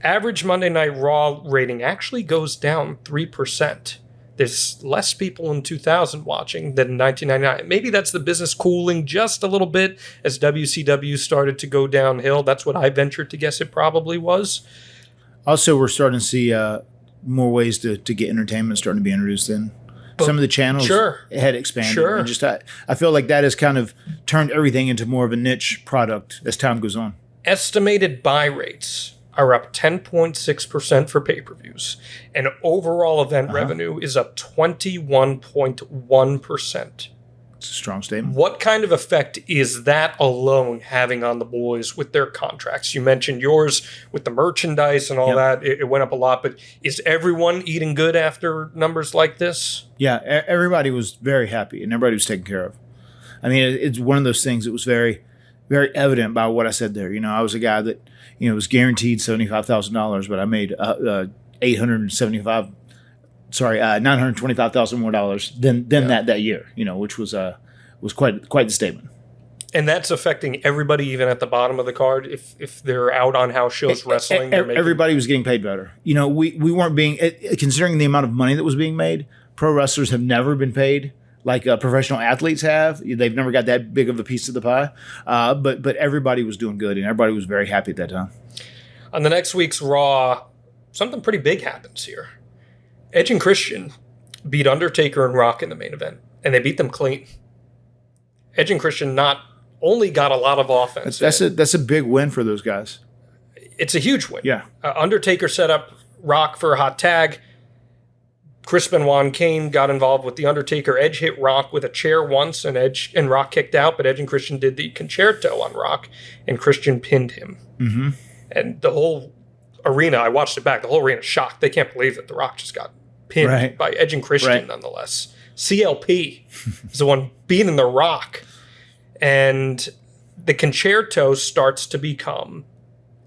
Average Monday Night Raw rating actually goes down 3%. There's less people in 2000 watching than in 1999. Maybe that's the business cooling just a little bit as WCW started to go downhill. That's what I ventured to guess it probably was. Also, we're starting to see more ways to get entertainment starting to be introduced in. Some of the channels had expanded. And just I feel like that has kind of turned everything into more of a niche product as time goes on. Estimated buy rates are up 10.6% for pay-per-views, and overall event revenue is up 21.1%. It's a strong statement. What kind of effect is that alone having on the boys with their contracts? You mentioned yours with the merchandise and all that. It went up a lot, but is everyone eating good after numbers like this? Yeah, everybody was very happy, and everybody was taken care of. I mean, it's one of those things that was very, very evident by what I said there. You know, I was a guy that, you know, was guaranteed $75,000, but I made $925,000 more dollars than that year. You know, which was quite the statement. And that's affecting everybody, even at the bottom of the card. If they're out on house shows wrestling, everybody was getting paid better. You know, we weren't being, considering the amount of money that was being made. Pro wrestlers have never been paid like professional athletes have. They've never got that big of a piece of the pie. But everybody was doing good, and everybody was very happy at that time. On the next week's Raw, something pretty big happens here. Edge and Christian beat Undertaker and Rock in the main event, and they beat them clean. Edge and Christian not only got a lot of offense. That's a big win for those guys. It's a huge win. Yeah. Undertaker set up Rock for a hot tag. Chris Benoit and Kane got involved with The Undertaker. Edge hit Rock with a chair once, and Rock kicked out, but Edge and Christian did the concerto on Rock, and Christian pinned him. Mm-hmm. And the whole arena, I watched it back, the whole arena shocked. They can't believe that The Rock just got pinned by Edge and Christian nonetheless. CLP is the one beating The Rock. And the concerto starts to become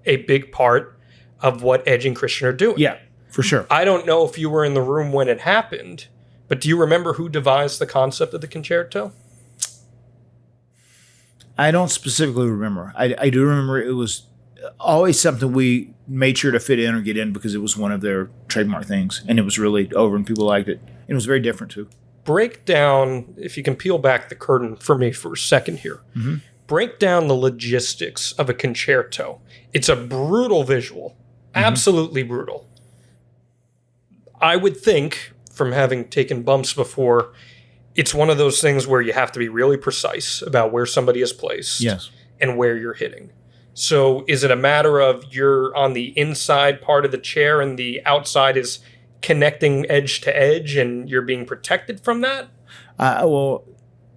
a big part of what Edge and Christian are doing. Yeah. For sure. I don't know if you were in the room when it happened, but do you remember who devised the concept of the concerto? I don't specifically remember. I do remember it was always something we made sure to fit in or get in because it was one of their trademark things, and it was really over and people liked it. And it was very different too. Break down, if you can peel back the curtain for me for a second here, break down the logistics of a concerto. It's a brutal visual, absolutely brutal. I would think, from having taken bumps before, it's one of those things where you have to be really precise about where somebody is placed and where you're hitting. So is it a matter of you're on the inside part of the chair and the outside is connecting edge to edge and you're being protected from that? Well,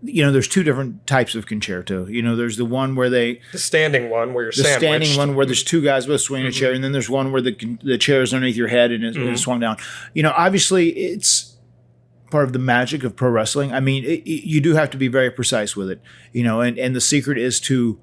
you know, there's two different types of concerto. You know, there's the one where the standing one where you're sandwiched. The standing one where there's two guys with a swinging chair, and then there's one where the chair is underneath your head and it's swung down. You know, obviously it's part of the magic of pro wrestling. I mean, you do have to be very precise with it. You know, and the secret is to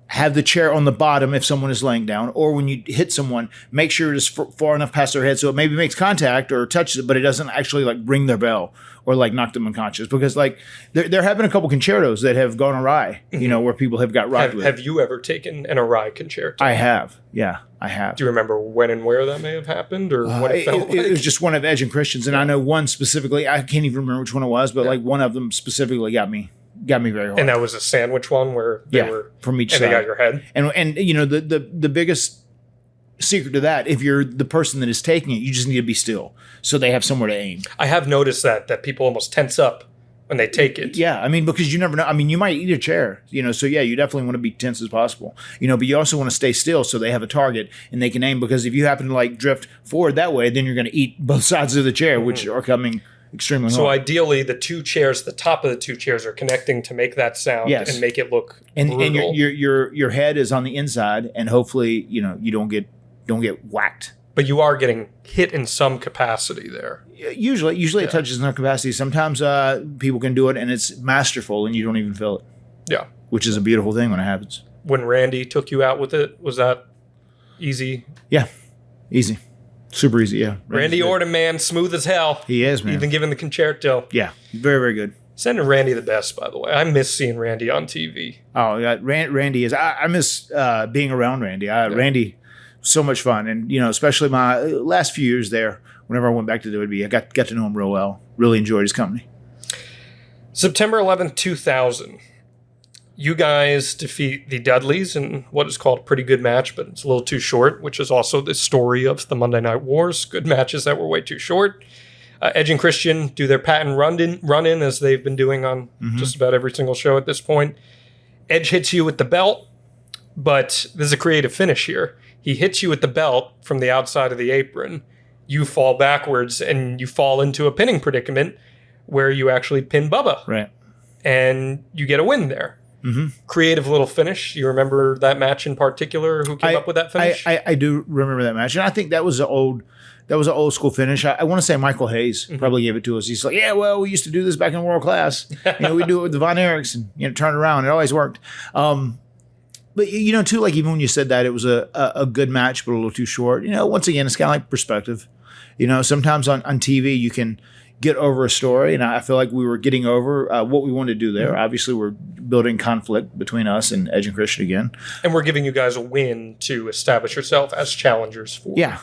have the chair on the bottom if someone is laying down, or when you hit someone, make sure it is far enough past their head so it maybe makes contact or touches it, but it doesn't actually like ring their bell or like knock them unconscious. Because like there have been a couple concertos that have gone awry, you know, where people have got rocked with. Have you ever taken an awry concerto? I have. Yeah, I have. Do you remember when and where that may have happened, or what it felt like? It was just one of Edge and Christian's, and I know one specifically. I can't even remember which one it was, but like one of them specifically got me got me very hard. And that was a sandwich one where they were from each and side. they got your head. And you know, the biggest secret to that, if you're the person that is taking it, you just need to be still so they have somewhere to aim. I have noticed that people almost tense up when they take it. Yeah, I mean, because you never know. I mean, you might eat a chair, you know, so yeah, you definitely want to be tense as possible, you know, but you also want to stay still so they have a target and they can aim, because if you happen to like drift forward that way, then you're going to eat both sides of the chair, which are coming extremely hard. So ideally, the top of the two chairs are connecting to make that sound and make it look brutal. And your head is on the inside, and hopefully, you know, you don't get whacked. But you are getting hit in some capacity there. Usually it touches enough capacity. Sometimes people can do it, and it's masterful, and you don't even feel it. Yeah. Which is a beautiful thing when it happens. When Randy took you out with it, was that easy? Yeah. Easy. Super easy, yeah. Randy Orton, man, smooth as hell. He is, man. Even given the concerto. Yeah. Very, very good. Sending Randy the best, by the way. I miss seeing Randy on TV. Oh, yeah. Randy is... I miss being around Randy. Randy... So much fun. And, you know, especially my last few years there, whenever I went back to WWE, I got to know him real well. Really enjoyed his company. September 11th, 2000. You guys defeat the Dudleys in what is called a pretty good match, but it's a little too short, which is also the story of the Monday Night Wars. Good matches that were way too short. Edge and Christian do their patent run-in as they've been doing on just about every single show at this point. Edge hits you with the belt, but there's a creative finish here. He hits you with the belt from the outside of the apron. You fall backwards and you fall into a pinning predicament where you actually pin Bubba. Right. And you get a win there. Creative little finish. You remember that match in particular? Who came up with that finish? I do remember that match. And I think that was an old school finish. I want to say Michael Hayes probably gave it to us. He's like, yeah, well, we used to do this back in world class. You know, we do it with the Von Erichs and, you know, turn it around. It always worked. But, you know, too, like even when you said that, it was a good match, but a little too short. You know, once again, it's kind of like perspective. You know, sometimes on TV, you can get over a story. And I feel like we were getting over what we wanted to do there. Obviously, we're building conflict between us and Edge and Christian again. And we're giving you guys a win to establish yourself as challengers for. Yeah.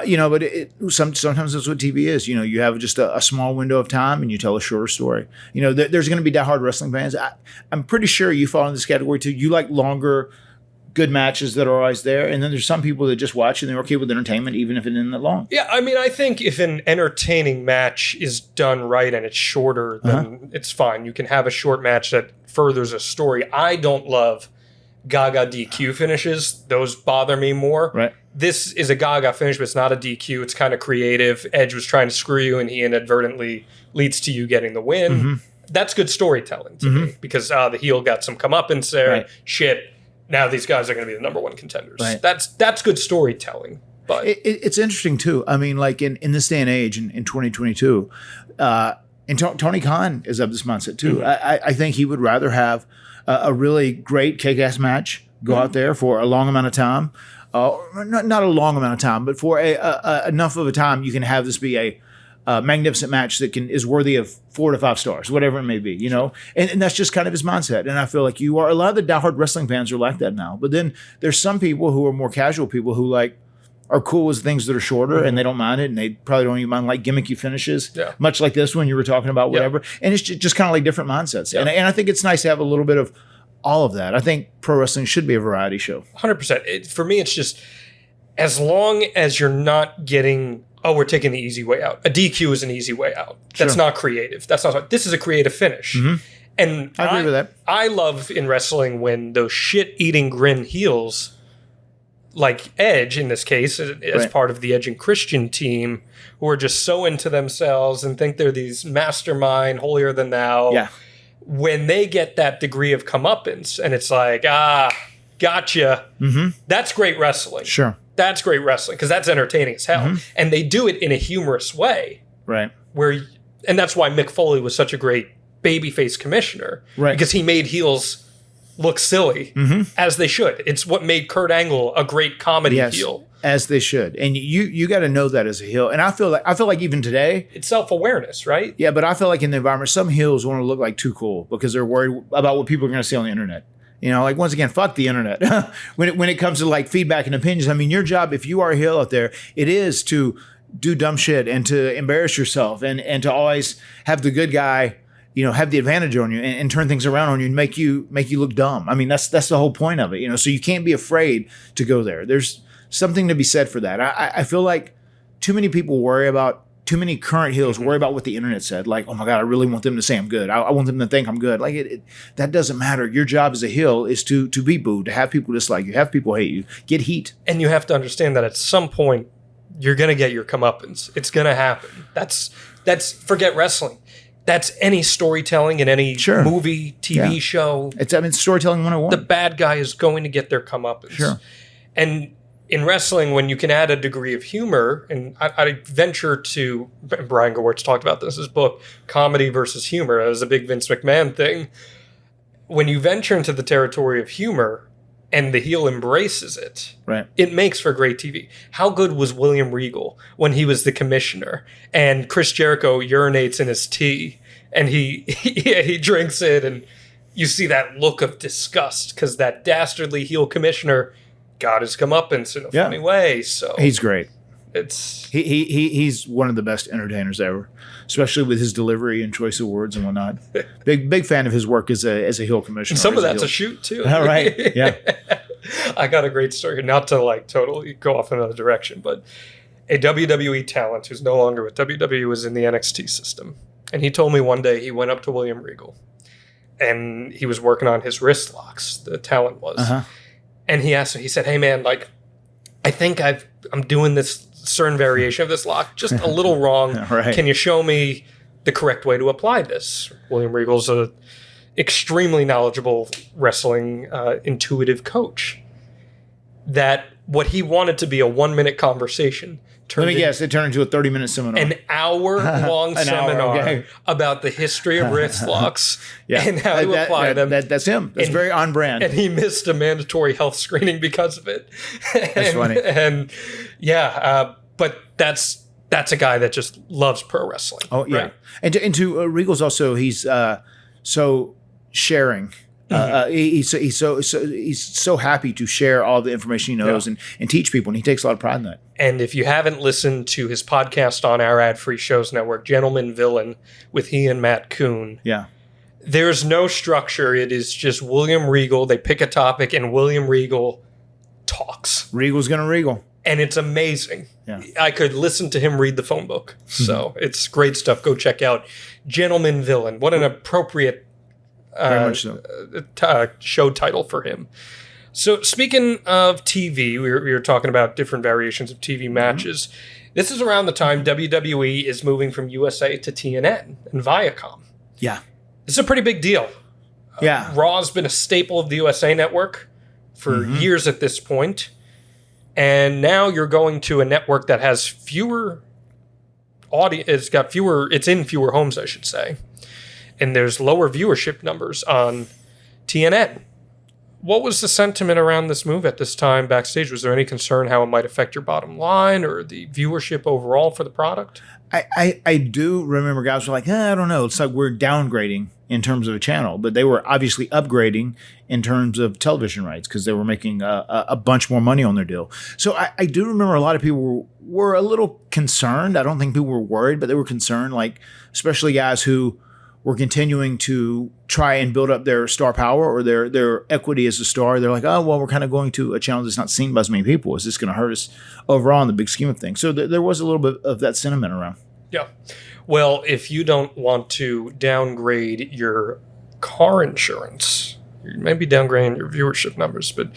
You know, but sometimes that's what TV is. You know, you have just a small window of time and you tell a shorter story. You know, there's going to be diehard wrestling fans. I'm pretty sure you fall in this category too. You like longer, good matches that are always there. And then there's some people that just watch and they're okay with entertainment, even if it isn't that long. Yeah, I mean, I think if an entertaining match is done right and it's shorter, then it's fine. You can have a short match that furthers a story. I don't love Gaga DQ finishes. Those bother me more. Right. This is a Gaga finish, but it's not a DQ. It's kind of creative. Edge was trying to screw you, and he inadvertently leads to you getting the win. That's good storytelling to me, because the heel got some comeuppance there. Right. Shit, now these guys are going to be the number one contenders. Right. That's good storytelling. But it's interesting, too. I mean, like in this day and age, in 2022, and Tony Khan is of this mindset, too. I think he would rather have a really great kick-ass match, go out there for a long amount of time. Not a long amount of time, but for enough of a time, you can have this be a magnificent match that is worthy of 4 to 5 stars, whatever it may be, you know? And that's just kind of his mindset. And I feel like a lot of the diehard wrestling fans are like that now. But then there's some people who are more casual people who like are cool with things that are shorter and they don't mind it. And they probably don't even mind like gimmicky finishes, much like this one you were talking about, whatever. And it's just kind of like different mindsets. And I think it's nice to have a little bit of all of that. I think pro wrestling should be a variety show. 100%. For me, it's just as long as you're not getting, we're taking the easy way out. A DQ is an easy way out. That's not creative. This is a creative finish. And I agree with that. I love in wrestling when those shit-eating grin heels, like Edge in this case, as part of the Edge and Christian team, who are just so into themselves and think they're these mastermind, holier than thou. Yeah. When they get that degree of comeuppance and it's like, gotcha, that's great wrestling. Sure. That's great wrestling because that's entertaining as hell. And they do it in a humorous way. Right. And that's why Mick Foley was such a great babyface commissioner. Right. Because he made heels look silly, as they should. It's what made Kurt Angle a great comedy heel. As they should. And you got to know that as a heel. And I feel like even today, it's self-awareness, right? Yeah, but I feel like in the environment, some heels want to look like too cool because they're worried about what people are going to see on the internet. You know, like once again, fuck the internet. when it comes to like feedback and opinions, I mean, your job, if you are a heel out there, it is to do dumb shit and to embarrass yourself and to always have the good guy have the advantage on you and turn things around on you and make you look dumb. I mean, that's the whole point of it, so you can't be afraid to go there. There's something to be said for that. I feel like too many people too many current heels worry about what the internet said. Like, oh my God, I really want them to say I'm good. I want them to think I'm good. Like that doesn't matter. Your job as a heel is to be booed, to have people dislike you, have people hate you, get heat. And you have to understand that at some point you're going to get your comeuppance. It's going to happen. That's forget wrestling. That's any storytelling in any movie, TV show. It's storytelling 101. The bad guy is going to get their comeuppance. Sure. And in wrestling, when you can add a degree of humor, and I venture to, Brian Gewirtz talked about this in his book, Comedy versus Humor. That was a big Vince McMahon thing. When you venture into the territory of humor and the heel embraces it, right, it makes for great TV. How good was William Regal when he was the commissioner and Chris Jericho urinates in his tea and he drinks it, and you see that look of disgust because that dastardly heel commissioner got his comeuppance in a funny way. So he's great. It's he's one of the best entertainers ever, especially with his delivery and choice of words and whatnot. Big fan of his work as a heel commissioner. And some of that's a shoot too. All right, yeah. I got a great story, not to totally go off another direction, but a WWE talent who's no longer with WWE was in the NXT system, and he told me one day he went up to William Regal, and he was working on his wrist locks. The talent was, and he asked him. He said, "Hey man, I think I'm doing this certain variation of this lock just a little wrong. Right. Can you show me the correct way to apply this?" William Regal's a extremely knowledgeable wrestling intuitive coach. That what he wanted to be a 1-minute conversation let me guess, it turned into a 30-minute seminar. An hour-long seminar about the history of wrist locks and how to apply them. That's him. That's very on brand. And he missed a mandatory health screening because of it. That's funny. And but that's a guy that just loves pro wrestling. Oh yeah, right? and to Regal's also he's so sharing. He's so happy to share all the information he knows and teach people, and he takes a lot of pride in that. And if you haven't listened to his podcast on our ad-free shows network, Gentleman Villain, with he and Matt Kuhn, there's no structure. It is just William Regal. They pick a topic, and William Regal talks. Regal's gonna Regal. And it's amazing. Yeah. I could listen to him read the phone book. So it's great stuff. Go check out Gentleman Villain. What an appropriate very much so. Show title for him. So speaking of TV, we were talking about different variations of TV matches. This is around the time WWE is moving from USA to TNN and Viacom. Yeah. This is a pretty big deal. Yeah. Raw's been a staple of the USA Network for years at this point. And now you're going to a network that has fewer audience. It's in fewer homes, I should say. And there's lower viewership numbers on TNN. What was the sentiment around this move at this time backstage? Was there any concern how it might affect your bottom line or the viewership overall for the product? I do remember guys were like, I don't know. It's like we're downgrading in terms of a channel, but they were obviously upgrading in terms of television rights because they were making a bunch more money on their deal. So I do remember a lot of people were a little concerned. I don't think people were worried, but they were concerned, like especially guys who were continuing to try and build up their star power or their equity as a star. They're like, oh, well, we're kind of going to a channel that's not seen by as many people. Is this going to hurt us overall in the big scheme of things? So there was a little bit of that sentiment around. Yeah. Well, if you don't want to downgrade your car insurance, you may be downgrading your viewership numbers, but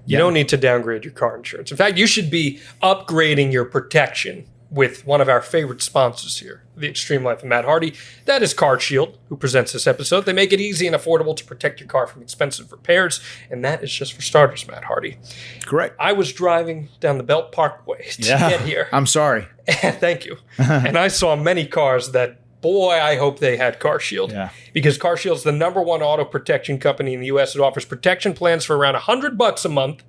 you don't need to downgrade your car insurance. In fact, you should be upgrading your protection with one of our favorite sponsors here, The Extreme Life of Matt Hardy. That is Car Shield, who presents this episode. They make it easy and affordable to protect your car from expensive repairs, and that is just for starters, Matt Hardy. Correct. I was driving down the Belt Parkway to get here. I'm sorry. Thank you. And I saw many cars that, boy, I hope they had Car Shield. Yeah. Because Car Shield's the #1 auto protection company in the U.S. It offers protection plans for around $100 a month.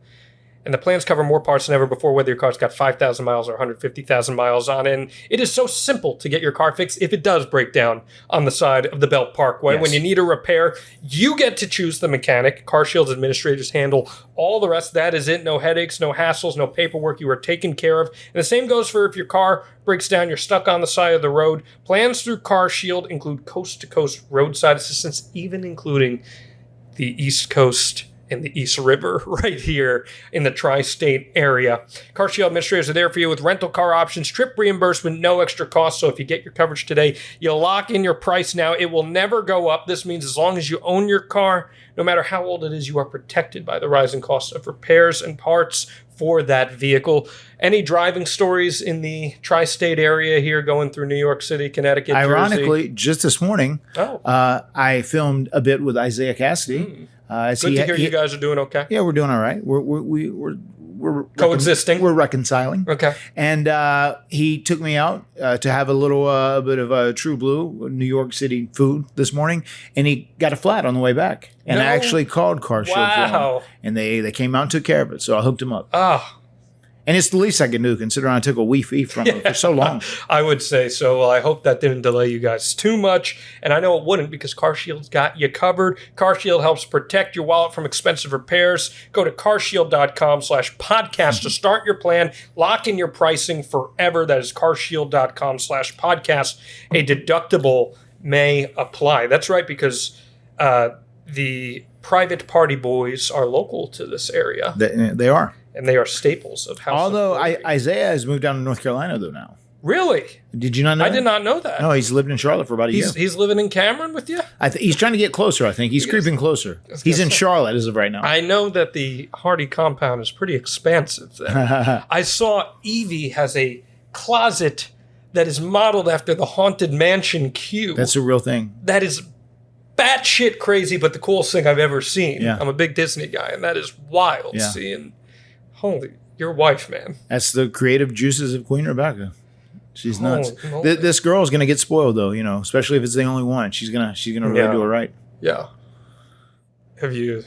And the plans cover more parts than ever before, whether your car's got 5,000 miles or 150,000 miles on it. And it is so simple to get your car fixed if it does break down on the side of the Belt Parkway. Yes. When you need a repair, you get to choose the mechanic. CarShield's administrators handle all the rest. That is it. No headaches, no hassles, no paperwork. You are taken care of. And the same goes for if your car breaks down, you're stuck on the side of the road. Plans through CarShield include coast-to-coast roadside assistance, even including the East Coast and the East River right here in the tri-state area. CarShield administrators are there for you with rental car options, trip reimbursement, no extra cost. So if you get your coverage today, you lock in your price now. It will never go up. This means as long as you own your car, no matter how old it is, you are protected by the rising cost of repairs and parts for that vehicle. Any driving stories in the tri-state area here going through New York City, Connecticut, Ironically, Jersey? just this morning, I filmed a bit with Isaiah Cassidy. Good to hear you guys are doing okay. Yeah, we're doing all right. We're coexisting. We're reconciling. Okay. And he took me out to have a little bit of a True Blue New York City food this morning, and he got a flat on the way back. And I actually called CarShield for him, and they came out and took care of it. So I hooked him up. And it's the least I can do, considering I took a wee-fee from it for so long. I would say so. Well, I hope that didn't delay you guys too much. And I know it wouldn't, because CarShield's got you covered. CarShield helps protect your wallet from expensive repairs. Go to carshield.com/podcast to start your plan. Lock in your pricing forever. That is carshield.com/podcast. A deductible may apply. That's right, because the private party boys are local to this area. They are. And they are staples of house. Although Isaiah has moved down to North Carolina, though, now. Really? Did you not know I did not know that. No, he's lived in Charlotte for about a year. He's living in Cameron with you? He's trying to get closer, I think. He's creeping closer. He's in Charlotte as of right now. I know that the Hardy compound is pretty expansive there. I saw Evie has a closet that is modeled after the Haunted Mansion queue. That's a real thing. That is batshit crazy, but the coolest thing I've ever seen. Yeah. I'm a big Disney guy, and that is wild seeing... Holy, your wife, man. That's the creative juices of Queen Rebecca. She's nuts. Holy This girl is going to get spoiled, though, especially if it's the only one. She's gonna really do it right. Yeah. Have you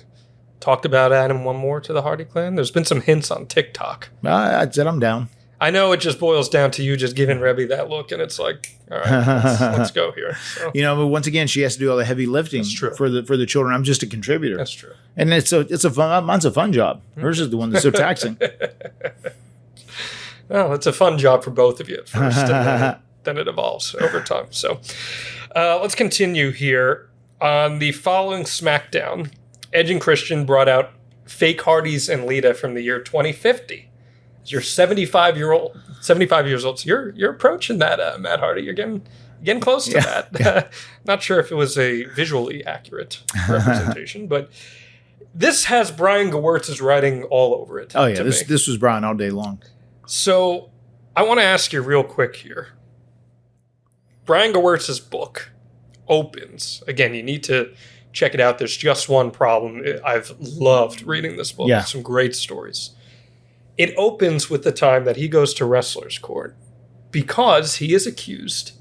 talked about adding one more to the Hardy clan? There's been some hints on TikTok. I said I'm down. I know it just boils down to you just giving Rebby that look, and it's like, all right, let's go here. So. But once again, she has to do all the heavy lifting for the children. I'm just a contributor. That's true. And it's a fun job. Hers is the one that's so taxing. Well, it's a fun job for both of you at first, and then it evolves over time. So let's continue here. On the following SmackDown, Edge and Christian brought out fake Hardys and Lita from the year 2050. You're 75 years old. So you're approaching that, Matt Hardy. You're getting close to that. Yeah. Not sure if it was a visually accurate representation, but this has Brian Gewirtz's writing all over it. Oh yeah, this was Brian all day long. So I want to ask you real quick here. Brian Gewirtz's book opens. Again, you need to check it out. There's just one problem. I've loved reading this book. Yeah. Some great stories. It opens with the time that he goes to Wrestler's Court because he is accused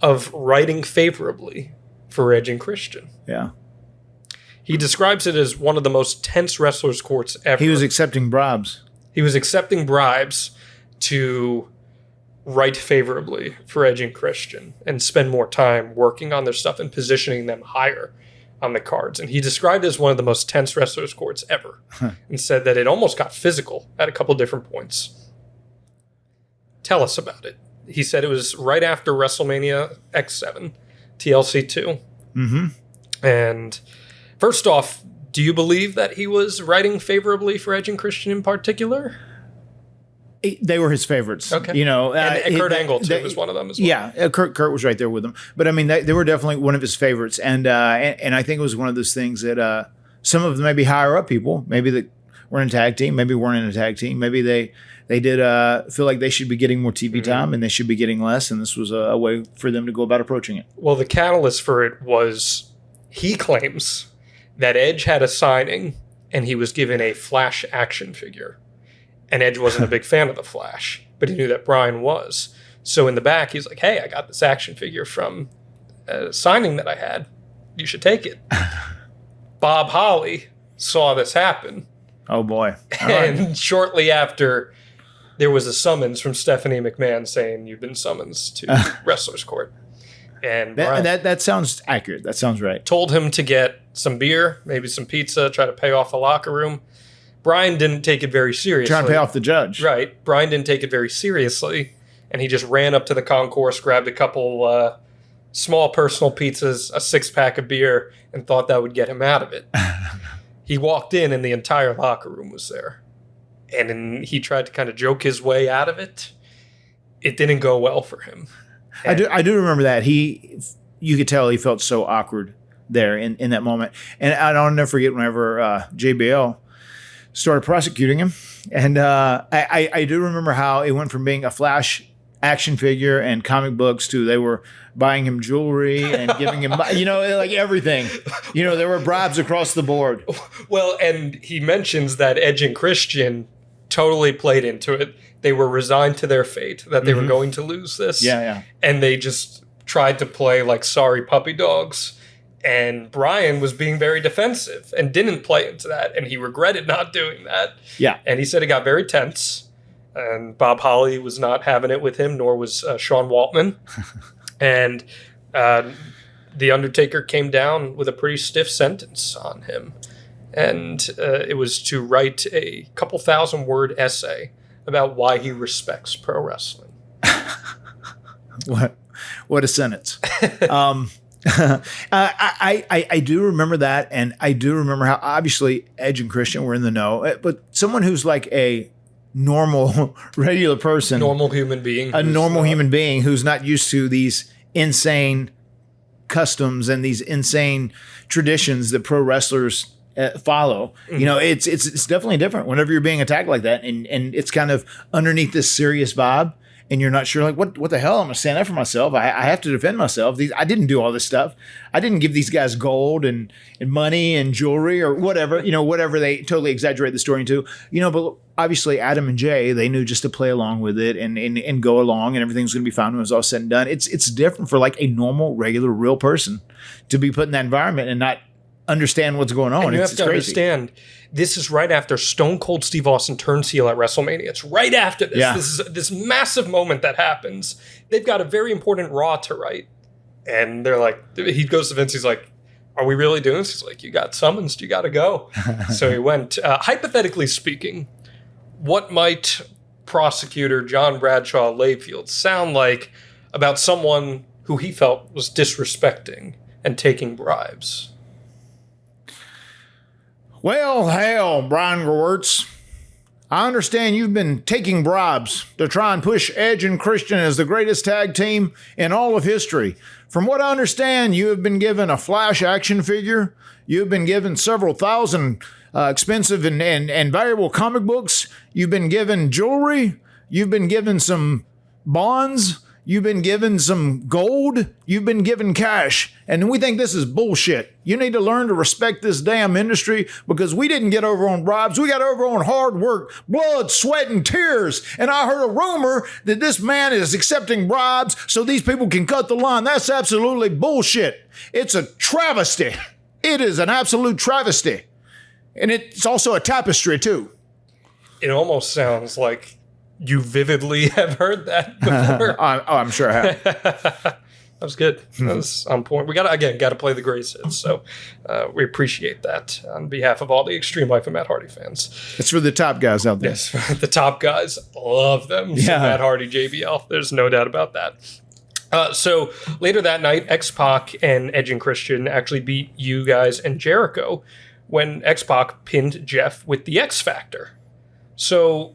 of writing favorably for Edge and Christian. Yeah. He describes it as one of the most tense Wrestler's Courts ever. He was accepting bribes. He was accepting bribes to write favorably for Edge and Christian and spend more time working on their stuff and positioning them higher on the cards. And he described it as one of the most tense Wrestler's Courts ever and said that it almost got physical at a couple different points. Tell us about it. He said it was right after WrestleMania X7, TLC 2. Mm-hmm. And first off, do you believe that he was writing favorably for Edge and Christian in particular? They were his favorites. Okay. And Kurt Angle, too, was one of them as well. Yeah, Kurt was right there with him. But, I mean, they were definitely one of his favorites. And I think it was one of those things that some of the maybe higher-up people, maybe that were in a tag team, maybe weren't in a tag team, maybe they did feel like they should be getting more TV time and they should be getting less, and this was a way for them to go about approaching it. Well, the catalyst for it was he claims that Edge had a signing and he was given a Flash action figure. And Edge wasn't a big fan of the Flash, but he knew that Brian was. So in the back, he's like, hey, I got this action figure from a signing that I had. You should take it. Bob Holly saw this happen Oh, boy. All And right. shortly after, there was a summons from Stephanie McMahon saying, "You've been summoned to Wrestler's Court." And Brian That sounds accurate. That sounds right. told him to get some beer, maybe some pizza, try to pay off the locker room. Brian didn't take it very seriously. Trying to pay off the judge. Right. Brian didn't take it very seriously, and he just ran up to the concourse, grabbed a couple small personal pizzas, a 6-pack of beer, and thought that would get him out of it. He walked in, and the entire locker room was there. And then he tried to kind of joke his way out of it. It didn't go well for him. I do remember that. You could tell he felt so awkward there in that moment. And I'll never forget whenever JBL started prosecuting him. And I do remember how it went from being a Flash action figure and comic books to they were buying him jewelry and giving him, like everything. There were bribes across the board. Well, and he mentions that Edge and Christian totally played into it. They were resigned to their fate, that they were going to lose this. Yeah. And they just tried to play like sorry puppy dogs. And Brian was being very defensive and didn't play into that. And he regretted not doing that. Yeah. And he said it got very tense. And Bob Holly was not having it with him, nor was Sean Waltman. And The Undertaker came down with a pretty stiff sentence on him. And it was to write a couple 1,000-word essay about why he respects pro wrestling. What a sentence. I do remember that, and I do remember how obviously Edge and Christian were in the know, but someone who's like a normal, regular person, Normal human being. a normal human being who's not used to these insane customs and these insane traditions that pro wrestlers follow. It's definitely different whenever you're being attacked like that, and it's kind of underneath this serious vibe. And you're not sure, like, what the hell? I'm going to stand up for myself. I have to defend myself. I didn't do all this stuff. I didn't give these guys gold and money and jewelry or whatever, whatever they totally exaggerate the story into. But obviously Adam and Jay, they knew just to play along with it and go along and everything's going to be fine when it's all said and done. It's different for like a normal, regular, real person to be put in that environment and not understand what's going on. And you have to understand, this is right after Stone Cold Steve Austin turns heel at WrestleMania. It's right after this. Yeah. This is this massive moment that happens. They've got a very important Raw to write. And they're like, he goes to Vince, he's like, "Are we really doing this?" He's like, "You got summonsed, you got to go." So he went. Hypothetically speaking, what might prosecutor John Bradshaw Layfield sound like about someone who he felt was disrespecting and taking bribes? Well, hell, Brian Gewirtz, I understand you've been taking bribes to try and push Edge and Christian as the greatest tag team in all of history. From what I understand, you have been given a Flash action figure. You've been given several thousand expensive and valuable comic books. You've been given jewelry. You've been given some bonds. You've been given some gold. You've been given cash. And we think this is bullshit. You need to learn to respect this damn industry because we didn't get over on bribes. We got over on hard work, blood, sweat, and tears. And I heard a rumor that this man is accepting bribes so these people can cut the line. That's absolutely bullshit. It's a travesty. It is an absolute travesty. And it's also a tapestry, too. It almost sounds like you vividly have heard that before. I'm sure I have. That was good. That was on point. We got to play the greatest hits. So we appreciate that on behalf of all the Extreme Life of Matt Hardy fans. It's for the top guys out there. Yes, the top guys love them. Yeah. So Matt Hardy, JBL. There's no doubt about that. So later that night, X-Pac and Edge and Christian actually beat you guys and Jericho when X-Pac pinned Jeff with the X Factor. So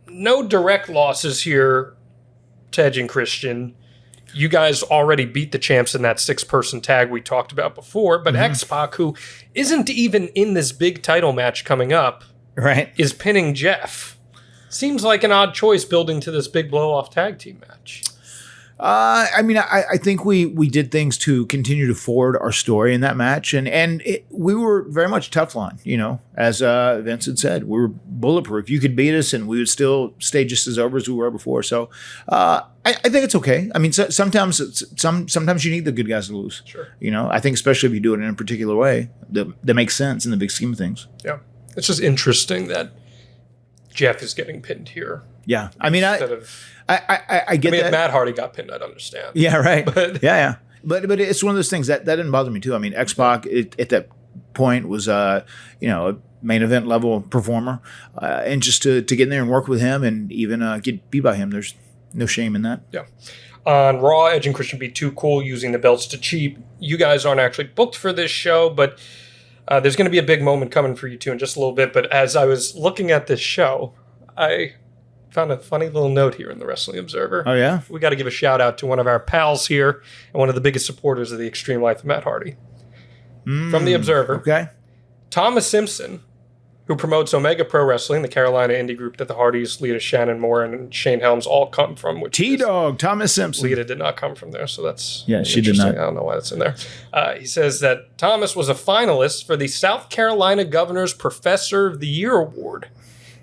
no direct losses here to Edge and Christian. You guys already beat the champs in that 6-person tag we talked about before, but X-Pac, who isn't even in this big title match coming up, right, is pinning Jeff. Seems like an odd choice building to this big blow-off tag team match. I think we did things to continue to forward our story in that match, and we were very much Teflon, as Vince had said. We were bulletproof. You could beat us, and we would still stay just as over as we were before. So I think it's okay. I mean, sometimes you need the good guys to lose. Sure. I think especially if you do it in a particular way that makes sense in the big scheme of things. Yeah. It's just interesting that Jeff is getting pinned here. Yeah. I mean, I get that. If Matt Hardy got pinned, I'd understand. Yeah, right. But, yeah. But it's one of those things that didn't bother me too. I mean, X-Pac at that point was, a main event level performer. And just to get in there and work with him and even get beat by him, there's no shame in that. Yeah. On Raw, Edge and Christian beat Too Cool using the belts to cheat. You guys aren't actually booked for this show, but there's going to be a big moment coming for you two in just a little bit. But as I was looking at this show, I found a funny little note here in the Wrestling Observer. Oh, yeah? We got to give a shout out to one of our pals here and one of the biggest supporters of the Extreme Life of Matt Hardy. From the Observer. Okay. Thomas Simpson, who promotes Omega Pro Wrestling, the Carolina indie group that the Hardys, Lita Shannon Moore, and Shane Helms all come from. Which T-Dog, Thomas Simpson. Lita did not come from there, so that's she did not. I don't know why that's in there. He says that Thomas was a finalist for the South Carolina Governor's Professor of the Year Award.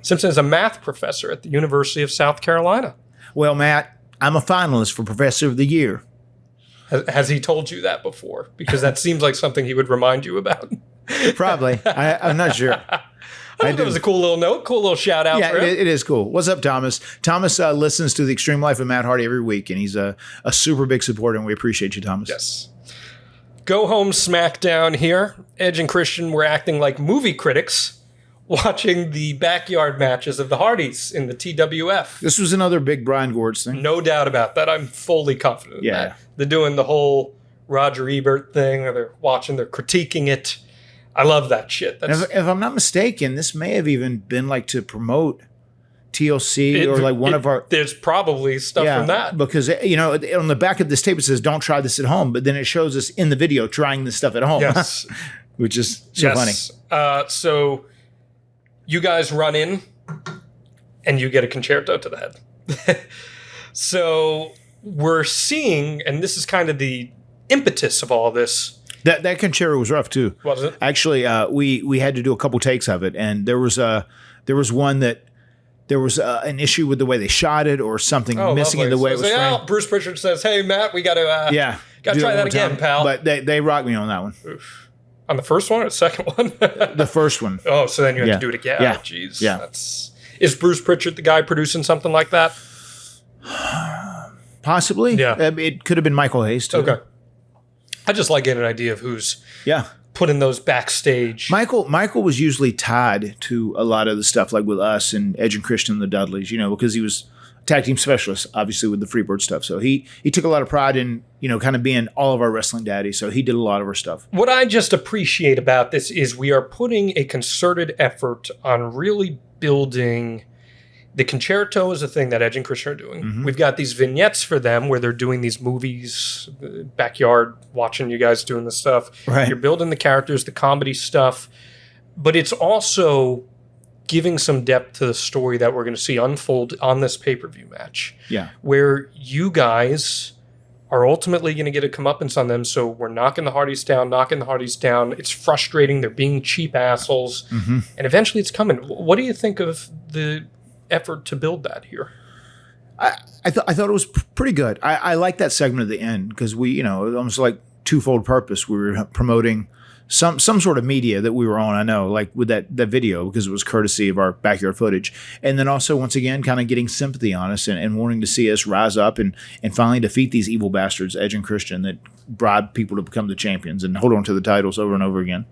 Simpson is a math professor at the University of South Carolina. Well, Matt, I'm a finalist for Professor of the Year. Has he told you that before? Because that seems like something he would remind you about. Probably. I'm not sure. I thought it was a cool little note, cool little shout out for him. Yeah, it is cool. What's up, Thomas? Thomas listens to the Extreme Life of Matt Hardy every week, and he's a super big supporter, and we appreciate you, Thomas. Yes. Go home SmackDown here. Edge and Christian were acting like movie critics watching the backyard matches of the Hardys in the TWF. This was another big Brian Gorge thing. No doubt about that. I'm fully confident in that. They're doing the whole Roger Ebert thing, where they're critiquing it. I love that shit. If I'm not mistaken, this may have even been like to promote TLC or like one of our... There's probably stuff from that. Because, on the back of this tape, it says, don't try this at home. But then it shows us in the video trying this stuff at home. Yes. Which is so funny. So you guys run in and you get a concerto to the head. So we're seeing, and this is kind of the impetus of all this. That concerto was rough too. Was it? Actually, we had to do a couple takes of it, and there was one that there was an issue with the way they shot it, or something missing in the way it was framed. Bruce Pritchard says, "Hey Matt, we got to try that again, pal." But they rocked me on that one. Oof. On the first one or the second one? The first one. Oh, so then you have to do it again. Yeah. Jeez. Yeah. Is Bruce Pritchard the guy producing something like that? Possibly. Yeah. It could have been Michael Hayes too. Okay. I just like getting an idea of who's putting those backstage. Michael was usually tied to a lot of the stuff, like with us and Edge and Christian and the Dudleys, because he was a tag team specialist, obviously, with the Freebird stuff. So he took a lot of pride in, kind of being all of our wrestling daddy. So he did a lot of our stuff. What I just appreciate about this is we are putting a concerted effort on really building. The concerto is a thing that Edge and Christian are doing. Mm-hmm. We've got these vignettes for them where they're doing these movies, backyard, watching you guys doing this stuff. Right. You're building the characters, the comedy stuff, but it's also giving some depth to the story that we're going to see unfold on this pay-per-view match. Yeah. Where you guys are ultimately going to get a comeuppance on them, so we're knocking the Hardys down. It's frustrating. They're being cheap assholes. Mm-hmm. And eventually it's coming. What do you think of the effort to build that here? I thought it was pretty good. I like that segment at the end because we, almost like twofold purpose. We were promoting some sort of media that we were on. I know, like with that video, because it was courtesy of our backyard footage, and then also once again, kind of getting sympathy on us and wanting to see us rise up and finally defeat these evil bastards, Edge and Christian, that bribe people to become the champions and hold on to the titles over and over again.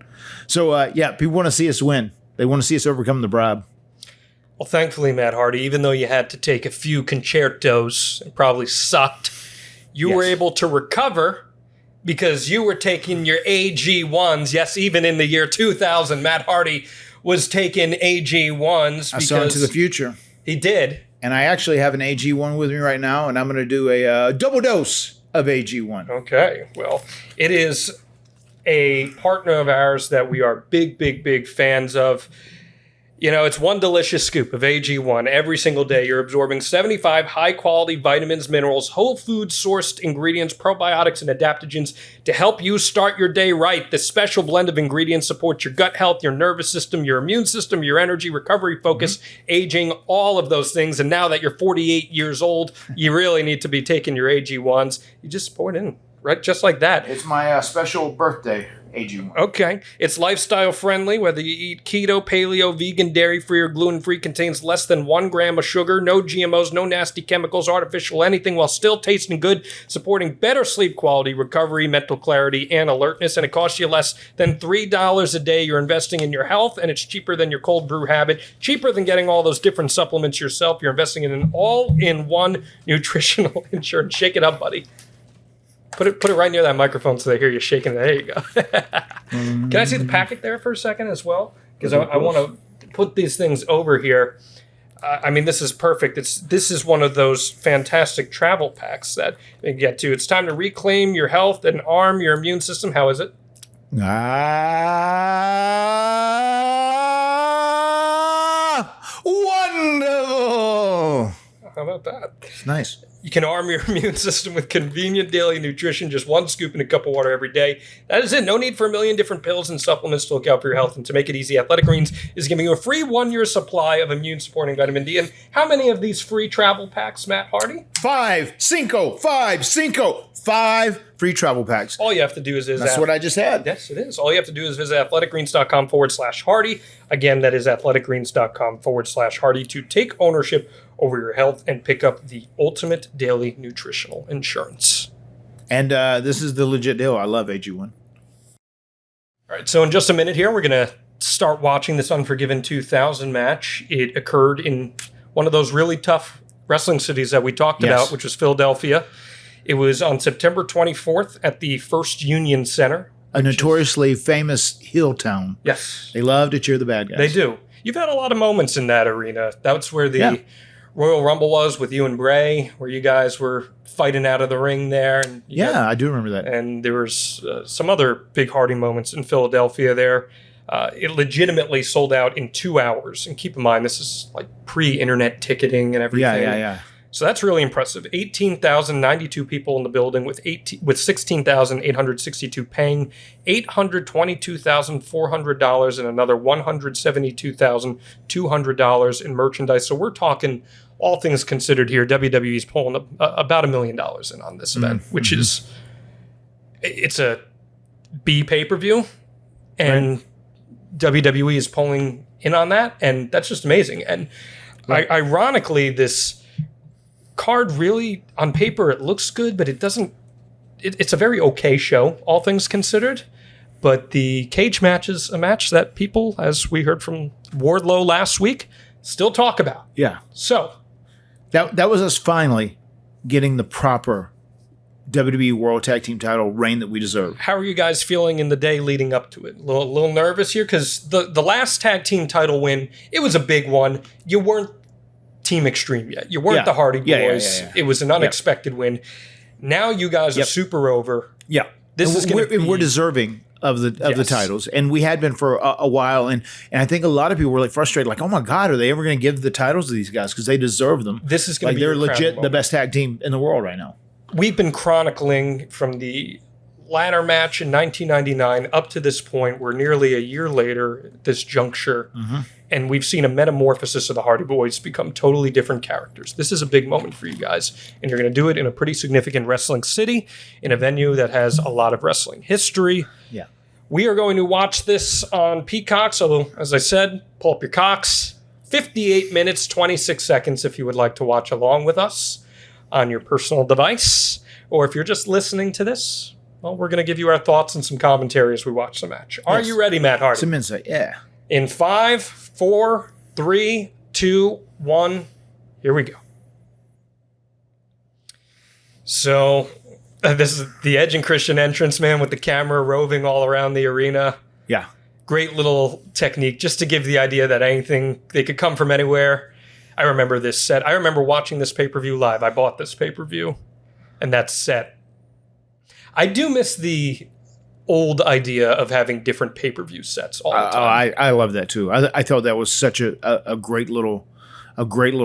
So people want to see us win. They want to see us overcome the bribe. Well, thankfully, Matt Hardy, even though you had to take a few concertos and probably sucked, you were able to recover because you were taking your AG1s. Yes, even in the year 2000, Matt Hardy was taking AG1s. I saw into the future. He did. And I actually have an AG1 with me right now, and I'm going to do a double dose of AG1. Okay. Well, it is a partner of ours that we are big, big, big fans of. It's one delicious scoop of AG1 every single day. You're absorbing 75 high-quality vitamins, minerals, whole food-sourced ingredients, probiotics, and adaptogens to help you start your day right. This special blend of ingredients supports your gut health, your nervous system, your immune system, your energy, recovery, focus, aging, all of those things. And now that you're 48 years old, you really need to be taking your AG1s. You just pour it in, right? Just like that. It's my special birthday AG1. Okay. It's lifestyle friendly, whether you eat keto, paleo, vegan, dairy-free, or gluten-free, contains less than 1 gram of sugar, no GMOs, no nasty chemicals, artificial anything, while still tasting good, supporting better sleep quality, recovery, mental clarity, and alertness, and it costs you less than $3 a day. You're investing in your health, and it's cheaper than your cold brew habit, cheaper than getting all those different supplements yourself. You're investing in an all-in-one nutritional insurance. Shake it up, buddy. Put it right near that microphone so they hear you shaking it. There you go. Can I see the packet there for a second as well? Because I want to put these things over here. I mean, this is perfect. This is one of those fantastic travel packs that you get to. It's time to reclaim your health and arm your immune system. How is it? Wonderful. How about that? It's nice. You can arm your immune system with convenient daily nutrition, just 1 scoop in a cup of water every day. That is it. No need for a million different pills and supplements to look out for your health. And to make it easy, Athletic Greens is giving you a free 1-year supply of immune-supporting vitamin D. And how many of these free travel packs, Matt Hardy? 5 free travel packs. All you have to do is That's what I just had. Yes, it is. All you have to do is visit athleticgreens.com/Hardy. Again, that is athleticgreens.com/Hardy to take ownership over your health and pick up the ultimate daily nutritional insurance. And this is the legit deal. I love AG1. All right, so in just a minute here, we're going to start watching this Unforgiven 2000 match. It occurred in one of those really tough wrestling cities that we talked about, which was Philadelphia. It was on September 24th at the First Union Center. A notoriously famous hill town. Yes. They love to cheer the bad guys. They do. You've had a lot of moments in that arena. That's where the Royal Rumble was with you and Bray, where you guys were fighting out of the ring there. And I do remember that. And there was some other big Hardy moments in Philadelphia there. It legitimately sold out in 2 hours. And keep in mind, this is like pre-internet ticketing and everything. Yeah. So that's really impressive. 18,092 people in the building with 16,862 paying, $822,400 and another $172,200 in merchandise. So we're talking, all things considered here, WWE's pulling about $1 million in on this event, which is, it's a B pay-per-view, and WWE is pulling in on that, and that's just amazing. And ironically, this card really, on paper, it looks good, but it doesn't. It's a very okay show, all things considered. But the cage match is a match that people, as we heard from Wardlow last week, still talk about. Yeah. So that was us finally getting the proper WWE World Tag Team title reign that we deserve. How are you guys feeling in the day leading up to it? A little nervous here? Because the last tag team title win, it was a big one. You weren't Team Extreme yet. You weren't the Hardy Boys. Yeah. It was an unexpected win. Now you guys are super over. Yeah. We're deserving of the titles, and we had been for a while, and I think a lot of people were like frustrated, like, oh my God, are they ever going to give the titles to these guys, because they deserve them? This is going to be they're legit the best tag team in the world right now. We've been chronicling from the ladder match in 1999 up to this point. We're nearly a year later at this juncture, and we've seen a metamorphosis of the Hardy Boys become totally different characters. This is a big moment for you guys, and you're going to do it in a pretty significant wrestling city, in a venue that has a lot of wrestling history. Yeah. We are going to watch this on Peacock, so as I said, pull up your cocks. 58 minutes, 26 seconds if you would like to watch along with us on your personal device, or if you're just listening to this, well, we're going to give you our thoughts and some commentary as we watch the match. Are you ready, Matt Hardy? Some insight, yeah. In 5, 4, 3, 2, 1, here we go. So, this is the Edge and Christian entrance, man, with the camera roving all around the arena. Yeah. Great little technique, just to give the idea that they could come from anywhere. I remember this set. I remember watching this pay-per-view live. I bought this pay-per-view, and that set. I do miss the old idea of having different pay-per-view sets all the time. I love that too. I thought that was such a great little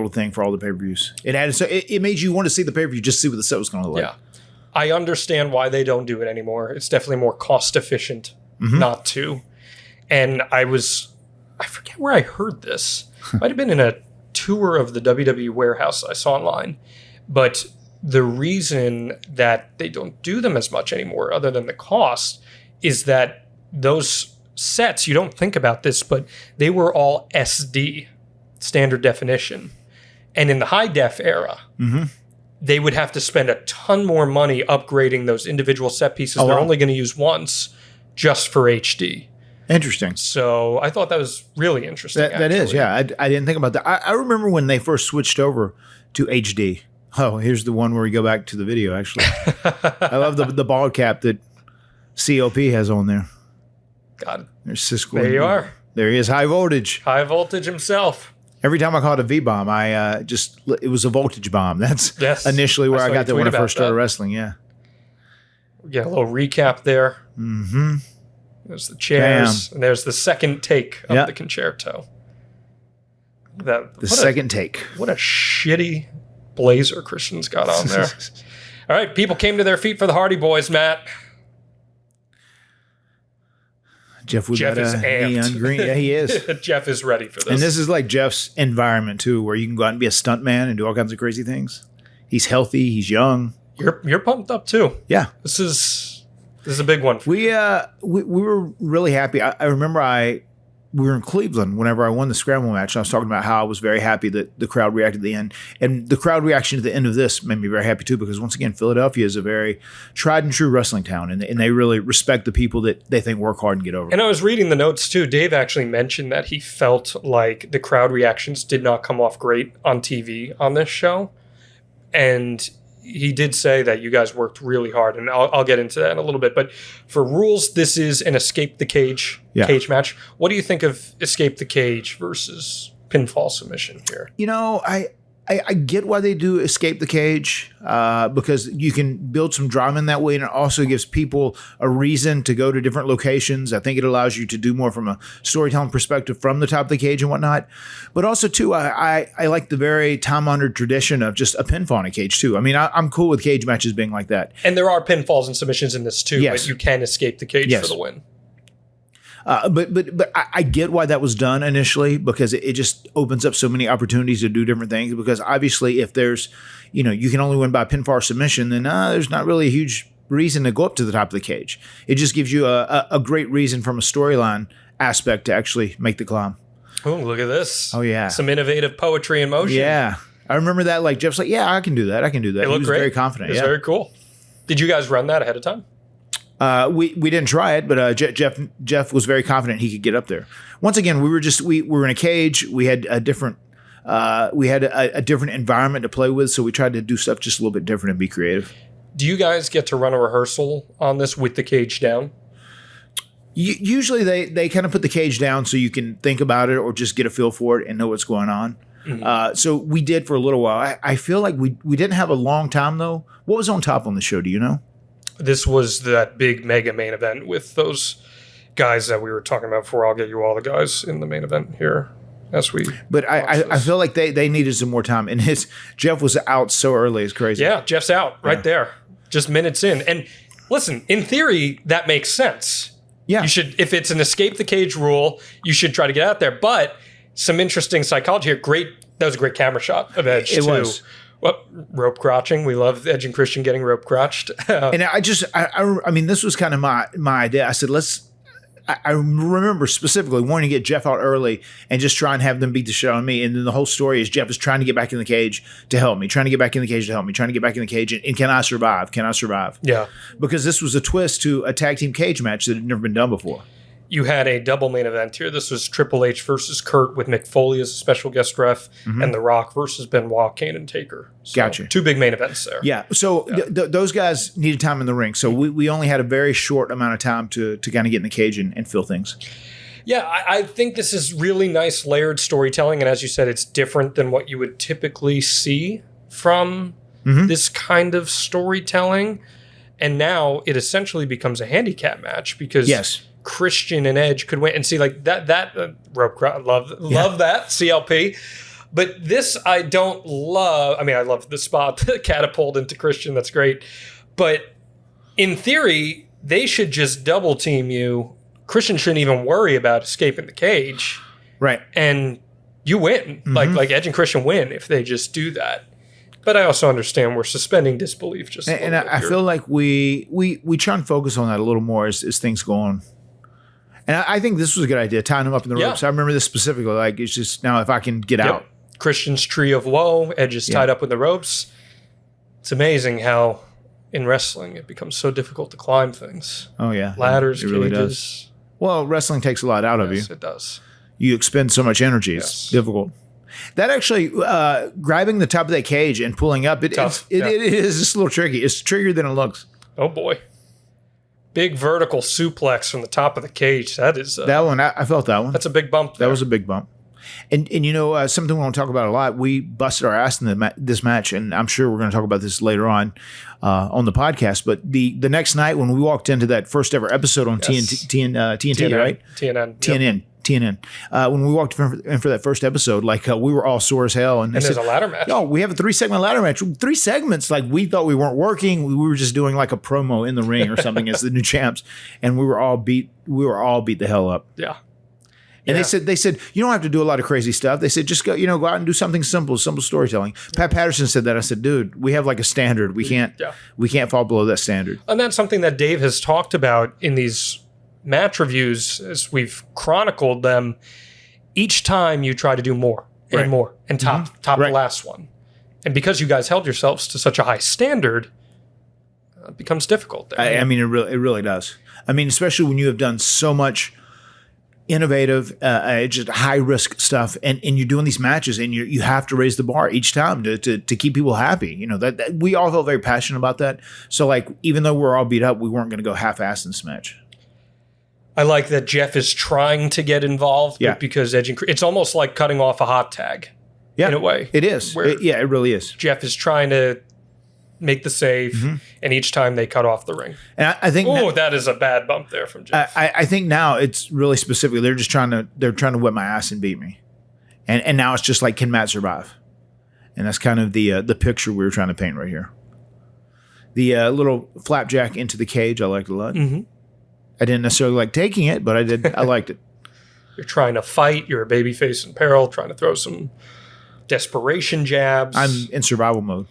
thing for all the pay-per-views. It added, so it made you want to see the pay-per-view just to see what the set was going to look like. Yeah, I understand why they don't do it anymore. It's definitely more cost efficient not to. And I forget where I heard this. Might have been in a tour of the WWE warehouse I saw online, but the reason that they don't do them as much anymore, other than the cost, is that those sets, you don't think about this, but they were all SD, standard definition. And in the high def era, they would have to spend a ton more money upgrading those individual set pieces they're only going to use once just for HD. Interesting. So I thought that was really interesting. That is, yeah. I didn't think about that. I remember when they first switched over to HD. Oh, here's the one where we go back to the video, actually. I love the ball cap that COP has on there. God. There's Siskel. There you are. There he is, high voltage. High voltage himself. Every time I called it a V-bomb, it was a voltage bomb. That's initially where I got that when I first started wrestling, yeah. We get a little recap there. Mm-hmm. There's the chairs, and there's the second take of the concerto. The second take. What a shitty blazer Christian's got on there. All right, people came to their feet for the Hardy Boyz, Matt. Jeff is amped. Green. Yeah, he is. Jeff is ready for this. And this is like Jeff's environment, too, where you can go out and be a stuntman and do all kinds of crazy things. He's healthy. He's young. You're pumped up, too. Yeah. This is a big one. We were really happy. I remember we were in Cleveland whenever I won the scramble match. And I was talking about how I was very happy that the crowd reacted at the end. And the crowd reaction at the end of this made me very happy too, because once again, Philadelphia is a very tried and true wrestling town. And they really respect the people that they think work hard and get over. And I was reading the notes too. Dave actually mentioned that he felt like the crowd reactions did not come off great on TV on this show. And he did say that you guys worked really hard, and I'll get into that in a little bit. But for rules, this is an escape the cage cage match. What do you think of escape the cage versus pinfall submission here? You know, I get why they do escape the cage because you can build some drama in that way, and it also gives people a reason to go to different locations. I think it allows you to do more from a storytelling perspective from the top of the cage and whatnot. But also, too, I like the very time-honored tradition of just a pinfall in a cage, too. I mean, I'm cool with cage matches being like that. And there are pinfalls and submissions in this, too, but you can escape the cage for the win. But I get why that was done initially, because it just opens up so many opportunities to do different things. Because obviously, if there's, you can only win by pinfall or submission, then there's not really a huge reason to go up to the top of the cage. It just gives you a great reason from a storyline aspect to actually make the climb. Oh, look at this. Oh, yeah. Some innovative poetry in motion. Yeah. I remember that. Like, Jeff's like, yeah, I can do that. I can do that. He was great. Very confident. It was very cool. Did you guys run that ahead of time? We didn't try it, but Jeff was very confident he could get up there. Once again, we were in a cage. We had a different environment to play with, so we tried to do stuff just a little bit different and be creative. Do you guys get to run a rehearsal on this with the cage down? Usually they kind of put the cage down so you can think about it or just get a feel for it and know what's going on. Mm-hmm. So we did for a little while. I feel like we didn't have a long time though. What was on top on the show? Do you know? This was that big mega main event with those guys that we were talking about before. I'll get you all the guys in the main event here as we. But I feel like they needed some more time, and Jeff was out so early. It's crazy. Yeah, Jeff's out right there, just minutes in. And listen, in theory, that makes sense. Yeah, you should. If it's an escape the cage rule, you should try to get out there. But some interesting psychology here. That was a great camera shot of Edge. It was. Well, rope crotching. We love Edge and Christian getting rope crotched. And I mean, this was kind of my idea. I said, I remember specifically wanting to get Jeff out early and just try and have them beat the shit out of me. And then the whole story is Jeff is trying to get back in the cage to help me, trying to get back in the cage to help me, trying to get back in the cage. And can I survive? Can I survive? Yeah. Because this was a twist to a tag team cage match that had never been done before. You had a double main event here. This was Triple H versus Kurt with Mick Foley as a special guest ref, and The Rock versus Benoit, Kane, and Taker. So, gotcha. Two big main events there. Yeah. So those guys needed time in the ring. So we only had a very short amount of time to kind of get in the cage and feel things. Yeah, I think this is really nice layered storytelling. And as you said, it's different than what you would typically see from this kind of storytelling. And now it essentially becomes a handicap match because Christian and Edge could win. And see, like that rope crowd, love that, CLP. But this I don't love. I mean, I love the spot, the catapult into Christian. That's great. But in theory, they should just double team you. Christian shouldn't even worry about escaping the cage. Right. And you win. Like Edge and Christian win if they just do that. But I also understand we're suspending disbelief just a little bit I feel like we try and focus on that a little more as things go on. And I think this was a good idea, tying him up in the Yeah. ropes. I remember this specifically. Like, it's just now if I can get out. Christian's tree of woe, Edge is tied up with the ropes. It's amazing how in wrestling it becomes so difficult to climb things. Oh, yeah. Ladders, it really cages. does. Well, wrestling takes a lot out of you. Yes, it does. You expend so much energy. It's difficult. That actually, grabbing the top of that cage and pulling up, it is just a little tricky. It's trickier than it looks. Oh, boy. Big vertical suplex from the top of the cage. That is... that one, I felt that one. That's a big bump there. That was a big bump. And you know, something we want to talk about a lot, we busted our ass in this match, and I'm sure we're going to talk about this later on the podcast, but the next night when we walked into that first ever episode on TNT, right? TNN. When we walked in for that first episode, like we were all sore as hell. And there's a ladder match. Oh, we have a 3-segment ladder match. 3 segments. Like we thought we weren't working. We were just doing like a promo in the ring or something as the new champs. And we were all beat the hell up. Yeah. And they said, you don't have to do a lot of crazy stuff. They said, just go out and do something simple storytelling. Pat Patterson said that. I said, dude, we have like a standard. We can't fall below that standard. And that's something that Dave has talked about in these match reviews as we've chronicled them. Each time you try to do more and more and top the last one. And because you guys held yourselves to such a high standard, it becomes difficult there. I mean, it really does. I mean, especially when you have done so much innovative, just high risk stuff, and you're doing these matches, and you have to raise the bar each time to keep people happy. You know that we all felt very passionate about that. So like, even though we're all beat up, we weren't going to go half-assed in this match. I like that Jeff is trying to get involved, but because it's almost like cutting off a hot tag. In a way, it is. It really is. Jeff is trying to make the save, and each time they cut off the ring. And I think, that is a bad bump there from Jeff. I think now it's really specific. They're just trying to whip my ass and beat me, and now it's just like, can Matt survive? And that's kind of the picture we were trying to paint right here. The little flapjack into the cage, I liked a lot. I didn't necessarily like taking it, but I did. I liked it. You're trying to fight. You're a babyface in peril, trying to throw some desperation jabs. I'm in survival mode.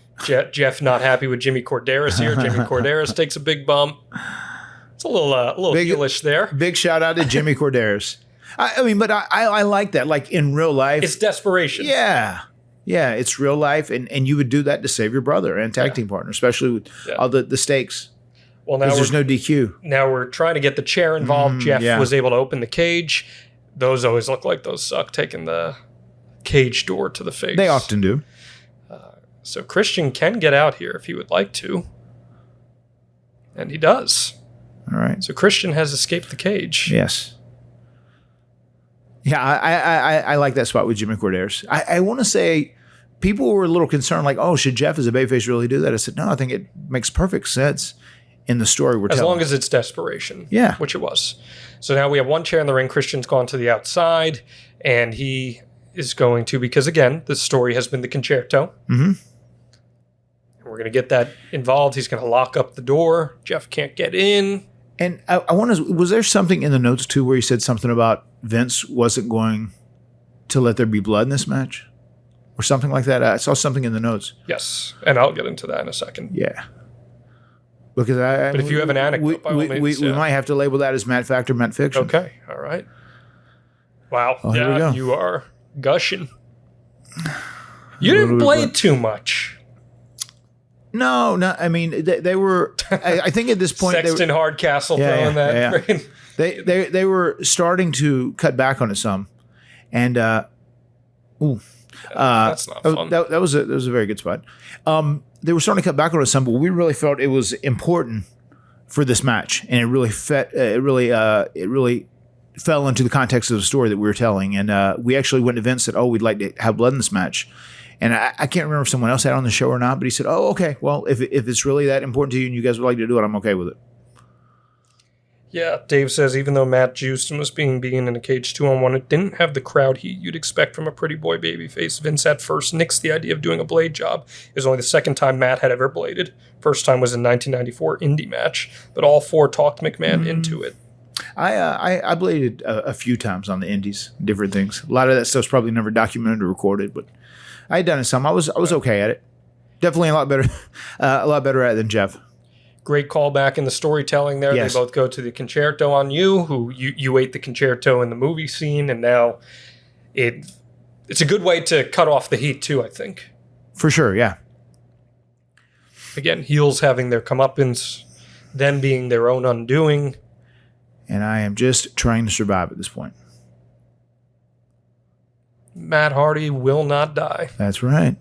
Jeff not happy with Jimmy Corderas here. Jimmy Corderas takes a big bump. It's a little heelish there. Big shout out to Jimmy Corderas. I mean, but I like that. Like in real life, it's desperation. Yeah, it's real life, and you would do that to save your brother and tag team partner, especially with all the stakes. Well, now there's no DQ. Now we're trying to get the chair involved. Jeff was able to open the cage. Those always look like those suck, taking the cage door to the face. They often do. So Christian can get out here if he would like to. And he does. All right. So Christian has escaped the cage. Yes. Yeah, I like that spot with Jimmy Corderas. I want to say people were a little concerned, like, oh, should Jeff as a babyface really do that? I said, no, I think it makes perfect sense in the story we're telling. As long as it's desperation. Yeah. Which it was. So now we have one chair in the ring. Christian's gone to the outside, and he is going to, because again, the story has been the concerto. And we're going to get that involved. He's going to lock up the door. Jeff can't get in. And I wonder, was there something in the notes too where he said something about Vince wasn't going to let there be blood in this match? Or something like that? I saw something in the notes. Yes, and I'll get into that in a second. Yeah. Because but if you have an anecdote, by all means, we might have to label that as Matt Fact or Matt Fiction. Okay, all right. Wow, here we go. You are gushing. You didn't blade too much. No. I mean, they were. I think at this point, Sexton Hardcastle throwing that. Yeah. They were starting to cut back on it some, and that's not fun. That was a very good spot. They were starting to cut back on it some, but we really felt it was important for this match, and it really fell into the context of the story that we were telling. And we actually went to Vince and said, "Oh, we'd like to have blood in this match." And I can't remember if someone else had it on the show or not, but he said, "Oh, okay. Well, if it's really that important to you and you guys would like to do it, I'm okay with it." Yeah, Dave says, even though Matt juiced and was being beaten in a cage 2-on-1, it didn't have the crowd heat you'd expect from a pretty boy babyface. Vince at first nixed the idea of doing a blade job. It was only the second time Matt had ever bladed. First time was in 1994 indie match, but all four talked McMahon into it. I bladed a few times on the indies, different things. A lot of that stuff's probably never documented or recorded, but I had done it some. I was okay at it. Definitely a lot better at it than Jeff. Great callback in the storytelling there. Yes. They both go to the concerto on you, who you ate the concerto in the movie scene, and now it's a good way to cut off the heat too, I think. For sure, yeah. Again, heels having their comeuppance, them being their own undoing. And I am just trying to survive at this point. Matt Hardy will not die. That's right.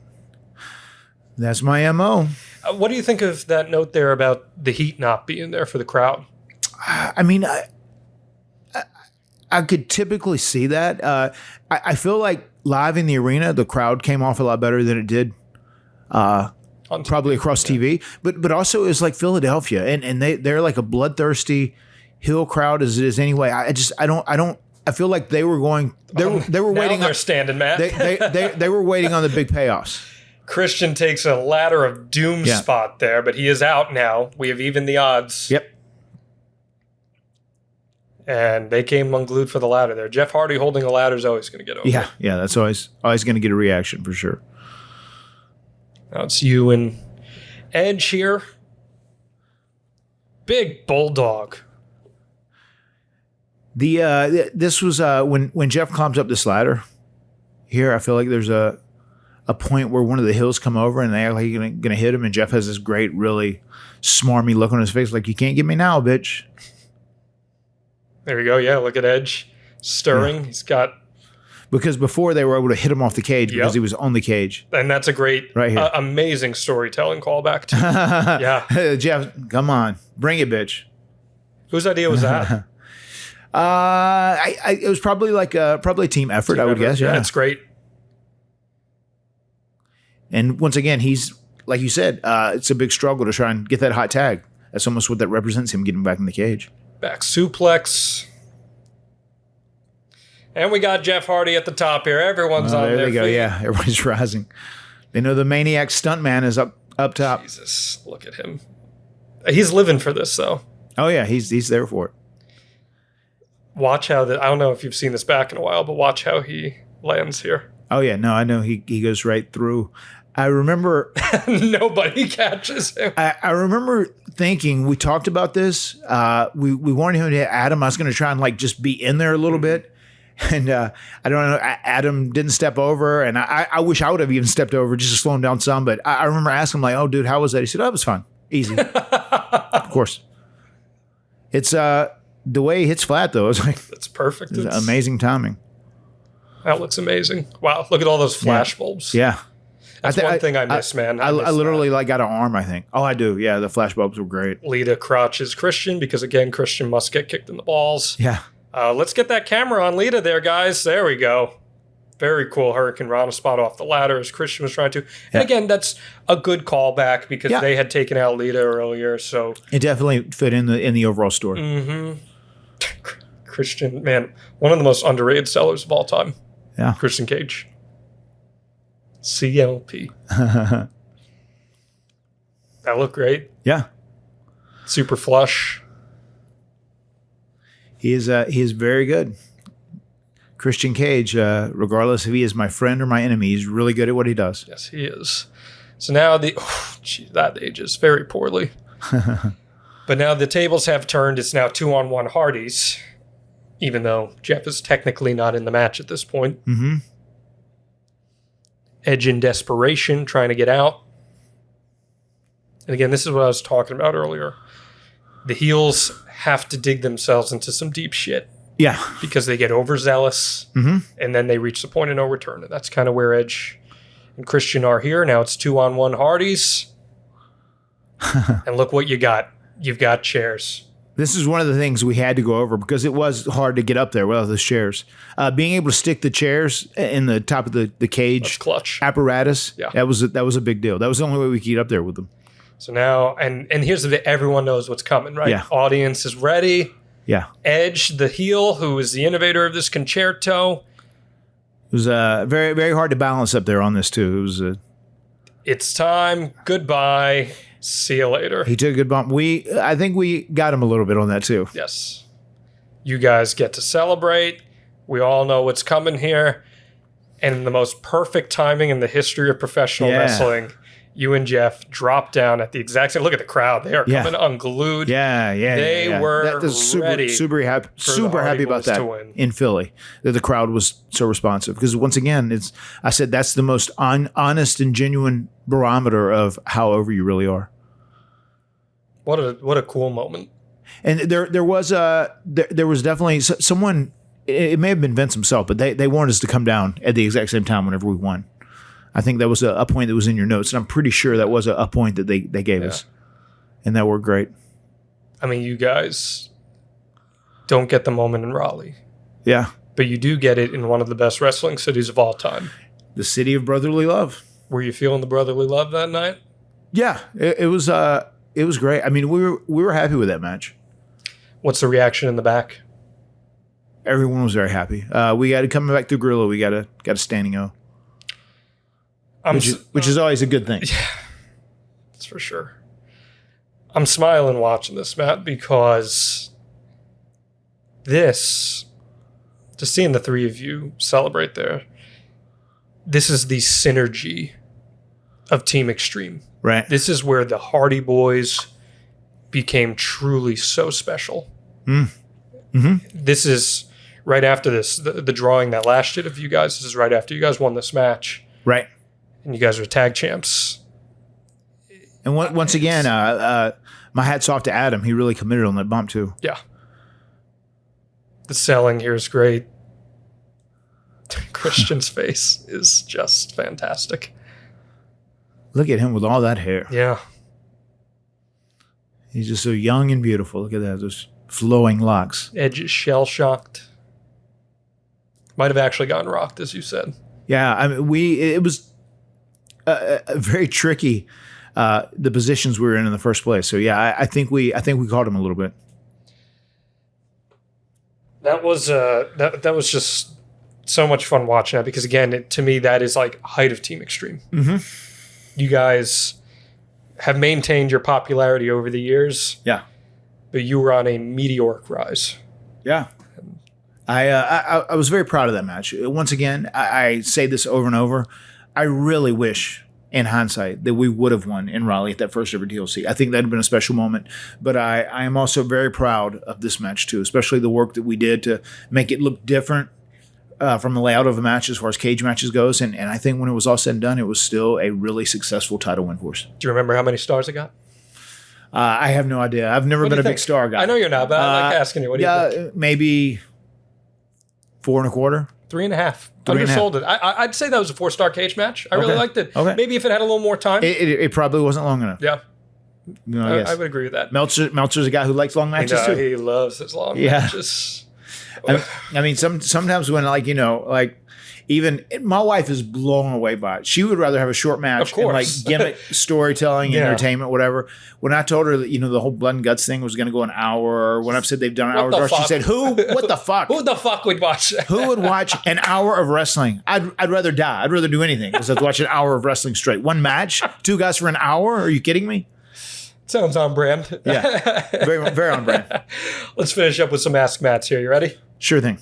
That's my MO. What do you think of that note there about the heat not being there for the crowd? I mean, I could typically see that. I feel like live in the arena, the crowd came off a lot better than it did probably across TV. But also it's like Philadelphia, and they're like a bloodthirsty heel crowd as it is anyway. I feel like they were going. They were waiting. They're standing, Matt. They were waiting on the big payoffs. Christian takes a ladder of doom spot there, but he is out now. We have evened the odds. Yep. And they came unglued for the ladder there. Jeff Hardy holding a ladder is always going to get over. Yeah, that's always going to get a reaction for sure. Now it's you and Edge here. Big bulldog. This was when Jeff climbs up this ladder. Here, I feel like there's a point where one of the heels come over and they act like he's going to hit him, and Jeff has this great, really smarmy look on his face, like, you can't get me now, bitch. There you go. Yeah, look at Edge stirring. Yeah. He's got... Because before they were able to hit him off the cage because he was on the cage. And that's a great, right here. Amazing storytelling callback too. Yeah. Jeff, come on. Bring it, bitch. Whose idea was that? It was probably probably a team effort, I would guess. Yeah, that's great. And once again, he's, like you said, it's a big struggle to try and get that hot tag. That's almost what that represents, him getting back in the cage. Back suplex. And we got Jeff Hardy at the top here. Everyone's on their feet. There they go, yeah. Everybody's rising. They know the Maniac stuntman is up top. Jesus, look at him. He's living for this, though. Oh, yeah, he's there for it. Watch how I don't know if you've seen this back in a while, but watch how he lands here. Oh, yeah, no, I know. He goes right through. I remember... Nobody catches him. I remember thinking, we talked about this. We wanted him to hit Adam. I was going to try and just be in there a little bit. And I don't know, Adam didn't step over. And I wish I would have even stepped over just to slow him down some. But I remember asking him, oh, dude, how was that? He said, it was fun. Easy. Of course. It's the way he hits flat, though. It's like... That's perfect. It's amazing timing. That looks amazing. Wow, look at all those flash bulbs. Yeah. That's one thing I miss, man. I literally got an arm, I think. Oh, I do. Yeah, the flash bulbs were great. Lita crotches Christian because, again, Christian must get kicked in the balls. Yeah. Let's get that camera on Lita there, guys. There we go. Very cool Hurricane Rana spot off the ladder as Christian was trying to. And again, that's a good callback because they had taken out Lita earlier. So it definitely fit in the overall story. Mm-hmm. Christian, man, one of the most underrated sellers of all time. Yeah. Christian Cage. CLP. That looked great. Yeah. Super flush. He is very good. Christian Cage, regardless if he is my friend or my enemy, he's really good at what he does. Yes, he is. So now that ages very poorly. But now the tables have turned. It's now 2-on-1 Hardys, even though Jeff is technically not in the match at this point. Mm-hmm. Edge in desperation, trying to get out. And again, this is what I was talking about earlier. The heels have to dig themselves into some deep shit. Yeah. Because they get overzealous, and then they reach the point of no return. And that's kind of where Edge and Christian are here. Now it's 2-on-1 Hardys. And look what you got. You've got chairs. This is one of the things we had to go over because it was hard to get up there without those chairs. Being able to stick the chairs in the top of the cage clutch apparatus, that was a big deal. That was the only way we could get up there with them. So now, and here's the everyone knows what's coming, right? Yeah. Audience is ready. Yeah. Edge, the heel, who is the innovator of this concerto. It was very, very hard to balance up there on this too. It was it's time. Goodbye. See you later. He took a good bump. I think we got him a little bit on that too. Yes. You guys get to celebrate. We all know what's coming here. And in the most perfect timing in the history of professional wrestling, you and Jeff dropped down at the exact same. Look at the crowd; they are coming unglued. They were ready. Super happy about that in Philly. That the crowd was so responsive because once again, I said that's the most honest and genuine barometer of how over you really are. What a cool moment. And there was definitely someone. It may have been Vince himself, but they wanted us to come down at the exact same time whenever we won. I think that was a point that was in your notes, and I'm pretty sure that was a point that they gave us, and that worked great. I mean, you guys don't get the moment in Raleigh. Yeah. But you do get it in one of the best wrestling cities of all time. The city of brotherly love. Were you feeling the brotherly love that night? Yeah, it was great. I mean, we were happy with that match. What's the reaction in the back? Everyone was very happy. We got to coming back through Gorilla. We got a standing O. Which is always a good thing. Yeah, that's for sure. I'm smiling watching this, Matt, because just seeing the three of you celebrate there, this is the synergy of Team Extreme. Right. This is where the Hardy Boyz became truly so special. Mm-hmm. This is right after this, the drawing that last year of you guys. This is right after you guys won this match. Right. And you guys are tag champs. And once again, my hat's off to Adam. He really committed on that bump, too. Yeah. The selling here is great. Christian's face is just fantastic. Look at him with all that hair. Yeah. He's just so young and beautiful. Look at that. Those flowing locks. Edge is shell-shocked. Might have actually gotten rocked, as you said. Yeah. I mean, it was very tricky, the positions we were in the first place. So yeah, I think we caught him a little bit. That was that was just so much fun watching that because again, to me, that is like height of Team Extreme. Mm-hmm. You guys have maintained your popularity over the years. Yeah, but you were on a meteoric rise. Yeah. I was very proud of that match. Once again, I say this over and over. I really wish, in hindsight, that we would have won in Raleigh at that first ever DLC. I think that would have been a special moment. But I am also very proud of this match, too, especially the work that we did to make it look different from the layout of a match as far as cage matches goes. And I think when it was all said and done, it was still a really successful title win for us. Do you remember how many stars it got? I have no idea. I've never been a big star guy. I know you're not, but I like asking you. What do you think? Maybe 4.25. 3.5. Undersold it. I'd say that was a 4-star cage match. I really liked it. Okay. Maybe if it had a little more time. It probably wasn't long enough. Yeah. I would agree with that. Meltzer's a guy who likes long matches too. He loves his long matches. I mean, sometimes when even my wife is blown away by it. She would rather have a short match and like gimmick storytelling, entertainment, whatever. When I told her that the whole blood and guts thing was going to go an hour, or when I've said they've done an hour, she said, "Who? What the fuck? Who the fuck would watch that? Who would watch an hour of wrestling? I'd rather die. I'd rather do anything except watch an hour of wrestling straight. One match, two guys for an hour? Are you kidding me?" Sounds on brand. Yeah, very, very on brand. Let's finish up with some Ask Matts here. You ready? Sure thing.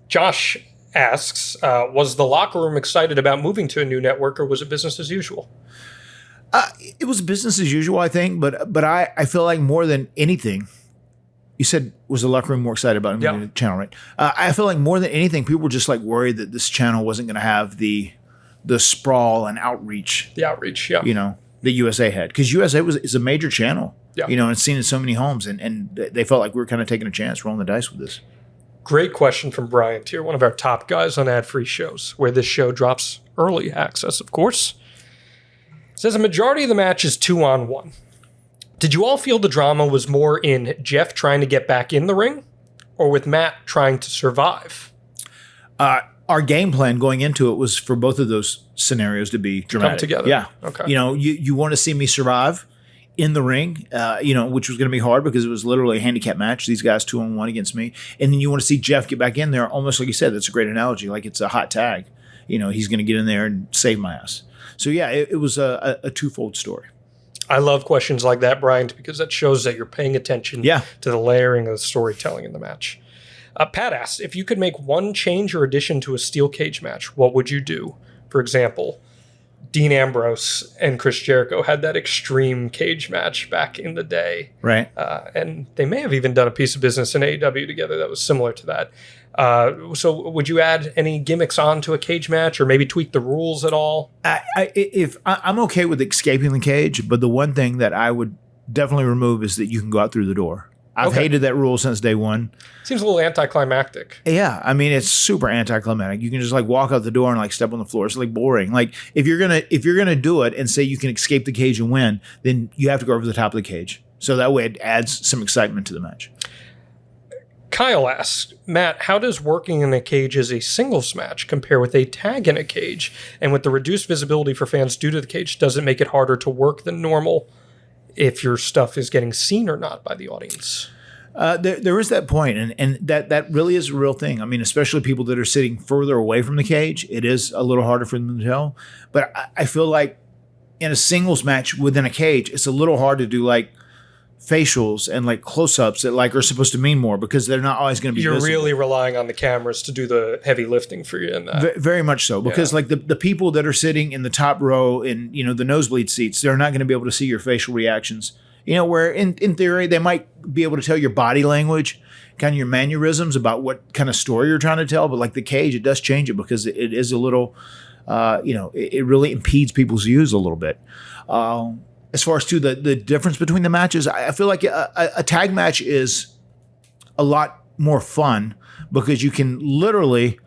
Josh asks, was the locker room excited about moving to a new network, or was it business as usual? It was business as usual, I think, but I feel like more than anything, you said, was the locker room more excited about moving to the channel, right? I feel like more than anything, people were just like worried that this channel wasn't going to have the sprawl and outreach. The outreach, yeah. The USA had. Because USA is a major channel, and it's seen in so many homes, and they felt like we were kind of taking a chance, rolling the dice with this. Great question from Brian Tier, one of our top guys on ad-free shows, where this show drops early access, of course. It says a majority of the match is 2-on-1. Did you all feel the drama was more in Jeff trying to get back in the ring, or with Matt trying to survive? Our game plan going into it was for both of those scenarios to be dramatic. Come together. Yeah. Okay. You want to see me survive in the ring, which was going to be hard because it was literally a handicap match. These guys 2-on-1 against me. And then you want to see Jeff get back in there, almost like you said. That's a great analogy. Like it's a hot tag. He's going to get in there and save my ass. So, yeah, it was a twofold story. I love questions like that, Brian, because that shows that you're paying attention to the layering of the storytelling in the match. Pat asks, if you could make one change or addition to a steel cage match, what would you do? For example, Dean Ambrose and Chris Jericho had that extreme cage match back in the day. Right. And they may have even done a piece of business in AEW together that was similar to that. So would you add any gimmicks onto a cage match or maybe tweak the rules at all? I'm okay with escaping the cage, but the one thing that I would definitely remove is that you can go out through the door. I've hated that rule since day one. Seems a little anticlimactic. Yeah, I mean, it's super anticlimactic. You can just like walk out the door and like step on the floor. It's like boring. Like if you're gonna do it and say you can escape the cage and win, then you have to go over the top of the cage. So that way it adds some excitement to the match. Kyle asks, Matt, how does working in a cage as a singles match compare with a tag in a cage? And with the reduced visibility for fans due to the cage, does it make it harder to work than normal if your stuff is getting seen or not by the audience? There is that point, and that really is a real thing. I mean, especially people that are sitting further away from the cage, it is a little harder for them to tell. But I feel like in a singles match within a cage, it's a little hard to do like facials and like close-ups that like are supposed to mean more because they're not always going to be visible. Really relying on the cameras to do the heavy lifting for you in that. Very much so, because like the people that are sitting in the top row in the nosebleed seats, they're not going to be able to see your facial reactions. Where in theory they might be able to tell your body language, kind of your mannerisms about what kind of story you're trying to tell. But like the cage, it does change it because it is a little, it really impedes people's views a little bit. As far as to the difference between the matches, I feel like a tag match is a lot more fun because you can literally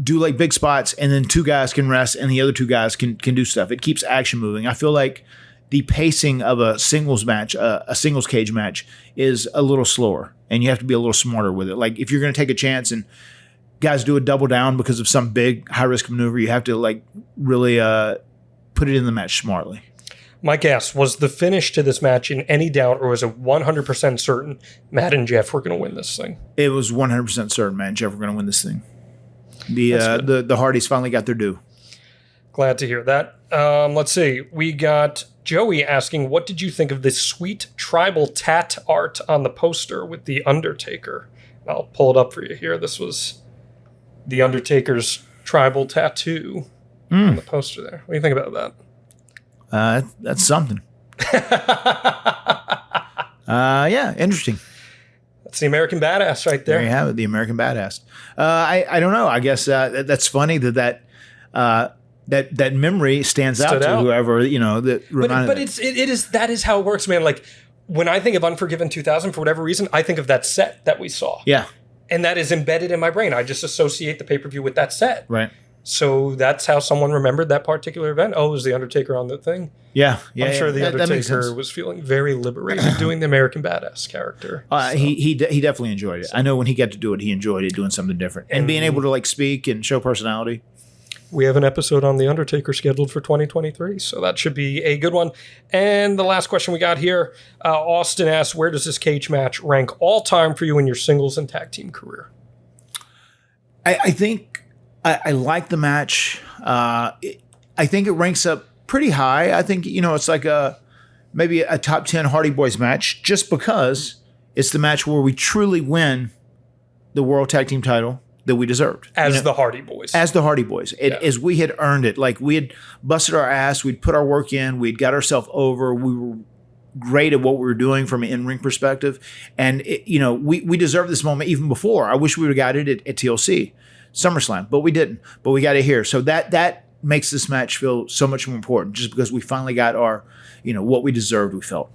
do like big spots and then two guys can rest and the other two guys can do stuff. It keeps action moving. I feel like the pacing of a singles match, a singles cage match, is a little slower, and you have to be a little smarter with it. Like if you're going to take a chance and guys do a double down because of some big high risk maneuver, you have to like really put it in the match smartly. My guess was the finish to this match in any doubt, or was it 100% certain Matt and Jeff were going to win this thing? It was 100% certain Matt and Jeff were going to win this thing. The Hardys finally got their due. Glad to hear that. Let's see. We got Joey asking, what did you think of this sweet tribal tat art on the poster with The Undertaker? I'll pull it up for you here. This was The Undertaker's tribal tattoo on the poster there. What do you think about that? That's something. Yeah, interesting. That's the American Badass right there. There you have it, the American Badass. I don't know. I guess that's funny that memory stands out to whoever that reminded. But that is how it works, man. Like when I think of Unforgiven 2000, for whatever reason, I think of that set that we saw. Yeah, and that is embedded in my brain. I just associate the pay-per-view with that set. Right. So that's how someone remembered that particular event. Oh, it was the Undertaker on the thing. Yeah. I'm sure the Undertaker was feeling very liberated doing the American Badass character. He definitely enjoyed it. I know when he got to do it, he enjoyed it, doing something different and being able to like speak and show personality. We have an episode on The Undertaker scheduled for 2023, so that should be a good one. And the last question we got here, Austin asks, where does this cage match rank all time for you in your singles and tag team career? I think I like the match. I think it ranks up pretty high. I think, it's like maybe a top 10 Hardy Boyz match just because it's the match where we truly win the World Tag Team title that we deserved. As the Hardy Boyz. As the Hardy Boyz. As we had earned it. Like we had busted our ass. We'd put our work in. We'd got ourselves over. We were great at what we were doing from an in-ring perspective. And, we deserved this moment even before. I wish we would have got it at TLC, SummerSlam, but we didn't. But we got it here. So that makes this match feel so much more important just because we finally got our, what we deserved, we felt.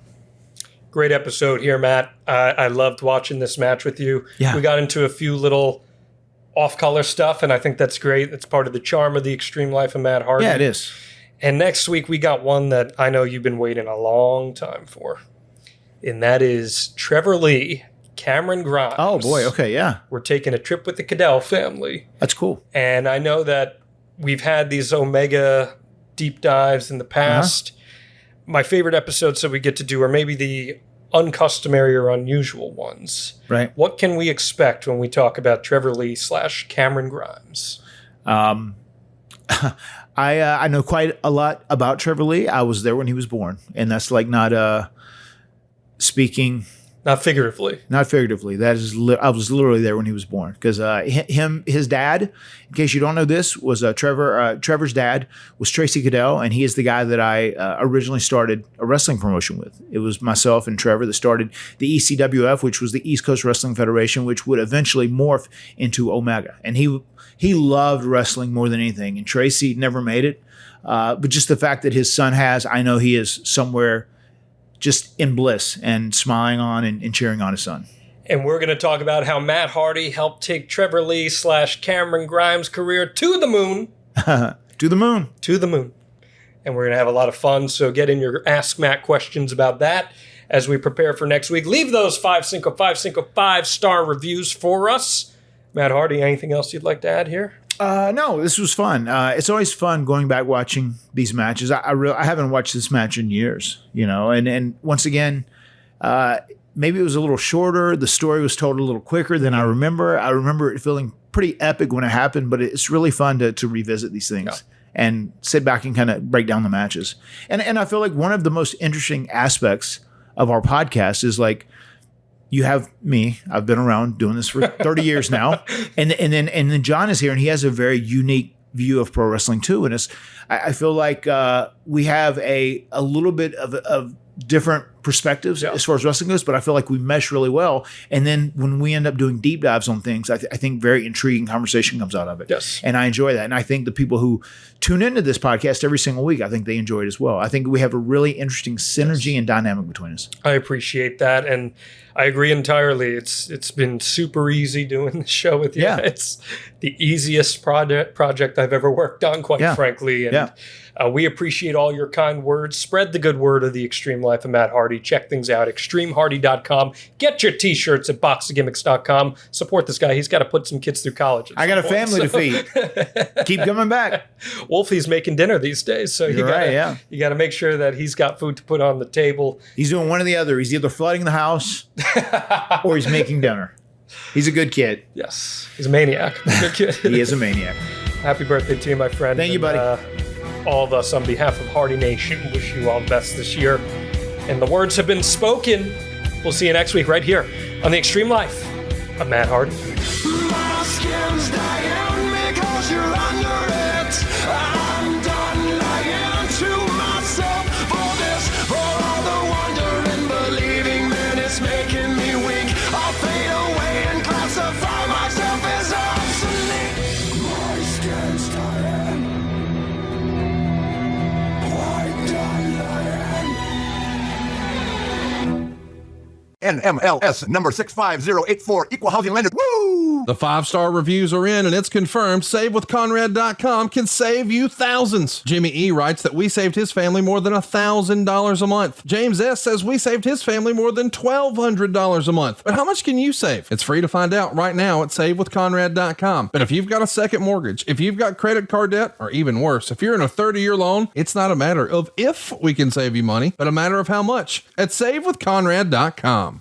Great episode here, Matt. I loved watching this match with you. Yeah. We got into a few little off-color stuff, and I think that's great. It's part of the charm of the extreme life of Matt Hardy. Yeah, it is. And next week, we got one that I know you've been waiting a long time for, and that is Trevor Lee, Cameron Grimes. Oh, boy. Okay, yeah. We're taking a trip with the Cadell family. That's cool. And I know that we've had these Omega deep dives in the past. My favorite episodes that we get to do are maybe the uncustomary or unusual ones. Right. What can we expect when we talk about Trevor Lee / Cameron Grimes? I know quite a lot about Trevor Lee. I was there when he was born, and that's like not speaking Not figuratively. Not figuratively. That is, I was literally there when he was born because his dad, in case you don't know this, was Trevor's dad was Tracy Goodell, and he is the guy that I originally started a wrestling promotion with. It was myself and Trevor that started the ECWF, which was the East Coast Wrestling Federation, which would eventually morph into Omega. And he loved wrestling more than anything, and Tracy never made it. But just the fact that his son has, I know he is somewhere just in bliss and smiling on and cheering on his son. And we're going to talk about how Matt Hardy helped take Trevor Lee / Cameron Grimes' career to the moon. To the moon. To the moon. And we're going to have a lot of fun. So get in your Ask Matt questions about that as we prepare for next week. Leave those 5-star reviews for us. Matt Hardy, anything else you'd like to add here? No, this was fun. It's always fun going back watching these matches. I haven't watched this match in years, and once again, maybe it was a little shorter. The story was told a little quicker than I remember. I remember it feeling pretty epic when it happened, but it's really fun to revisit these things and sit back and kind of break down the matches. And I feel like one of the most interesting aspects of our podcast is like, you have me. I've been around doing this for 30 years now. And then John is here, and he has a very unique view of pro wrestling too. And I feel like we have a little bit of different perspectives as far as wrestling goes, but I feel like we mesh really well. And then when we end up doing deep dives on things, I think very intriguing conversation comes out of it. Yes. And I enjoy that. And I think the people who tune into this podcast every single week, I think they enjoy it as well. I think we have a really interesting synergy and dynamic between us. I appreciate that. And I agree entirely. It's been super easy doing the show with you. Yeah. It's the easiest project I've ever worked on, quite frankly. And we appreciate all your kind words. Spread the good word of the extreme life of Matt Hardy. Check things out, extremehardy.com. Get your t-shirts at boxofgimmicks.com. Support this guy. He's got to put some kids through college. I got a family to feed. Keep coming back. Wolfie's making dinner these days, so you got to make sure that he's got food to put on the table. He's doing one or the other. He's either flooding the house or he's making dinner. He's a good kid. Yes, he's a maniac. Good kid. He is a maniac. Happy birthday to you, my friend. Thank you, buddy. All of us on behalf of Hardy Nation wish you all the best this year. And the words have been spoken. We'll see you next week right here on The Extreme Life of Matt Hardy. My skin's dying because you're under it. I'm done lying to myself for this. For all the wonder and believing, man, it's making me weak. I'll fade away and classify myself as obsolete. My skin's dying. I'm done lying. NMLS number 65084, equal housing lender. Woo! The 5-star reviews are in, and it's confirmed SaveWithConrad.com can save you thousands. Jimmy E. writes that we saved his family more than $1,000 a month. James S. says we saved his family more than $1,200 a month. But how much can you save? It's free to find out right now at SaveWithConrad.com. But if you've got a second mortgage, if you've got credit card debt, or even worse, if you're in a 30-year loan, it's not a matter of if we can save you money, but a matter of how much at SaveWithConrad.com.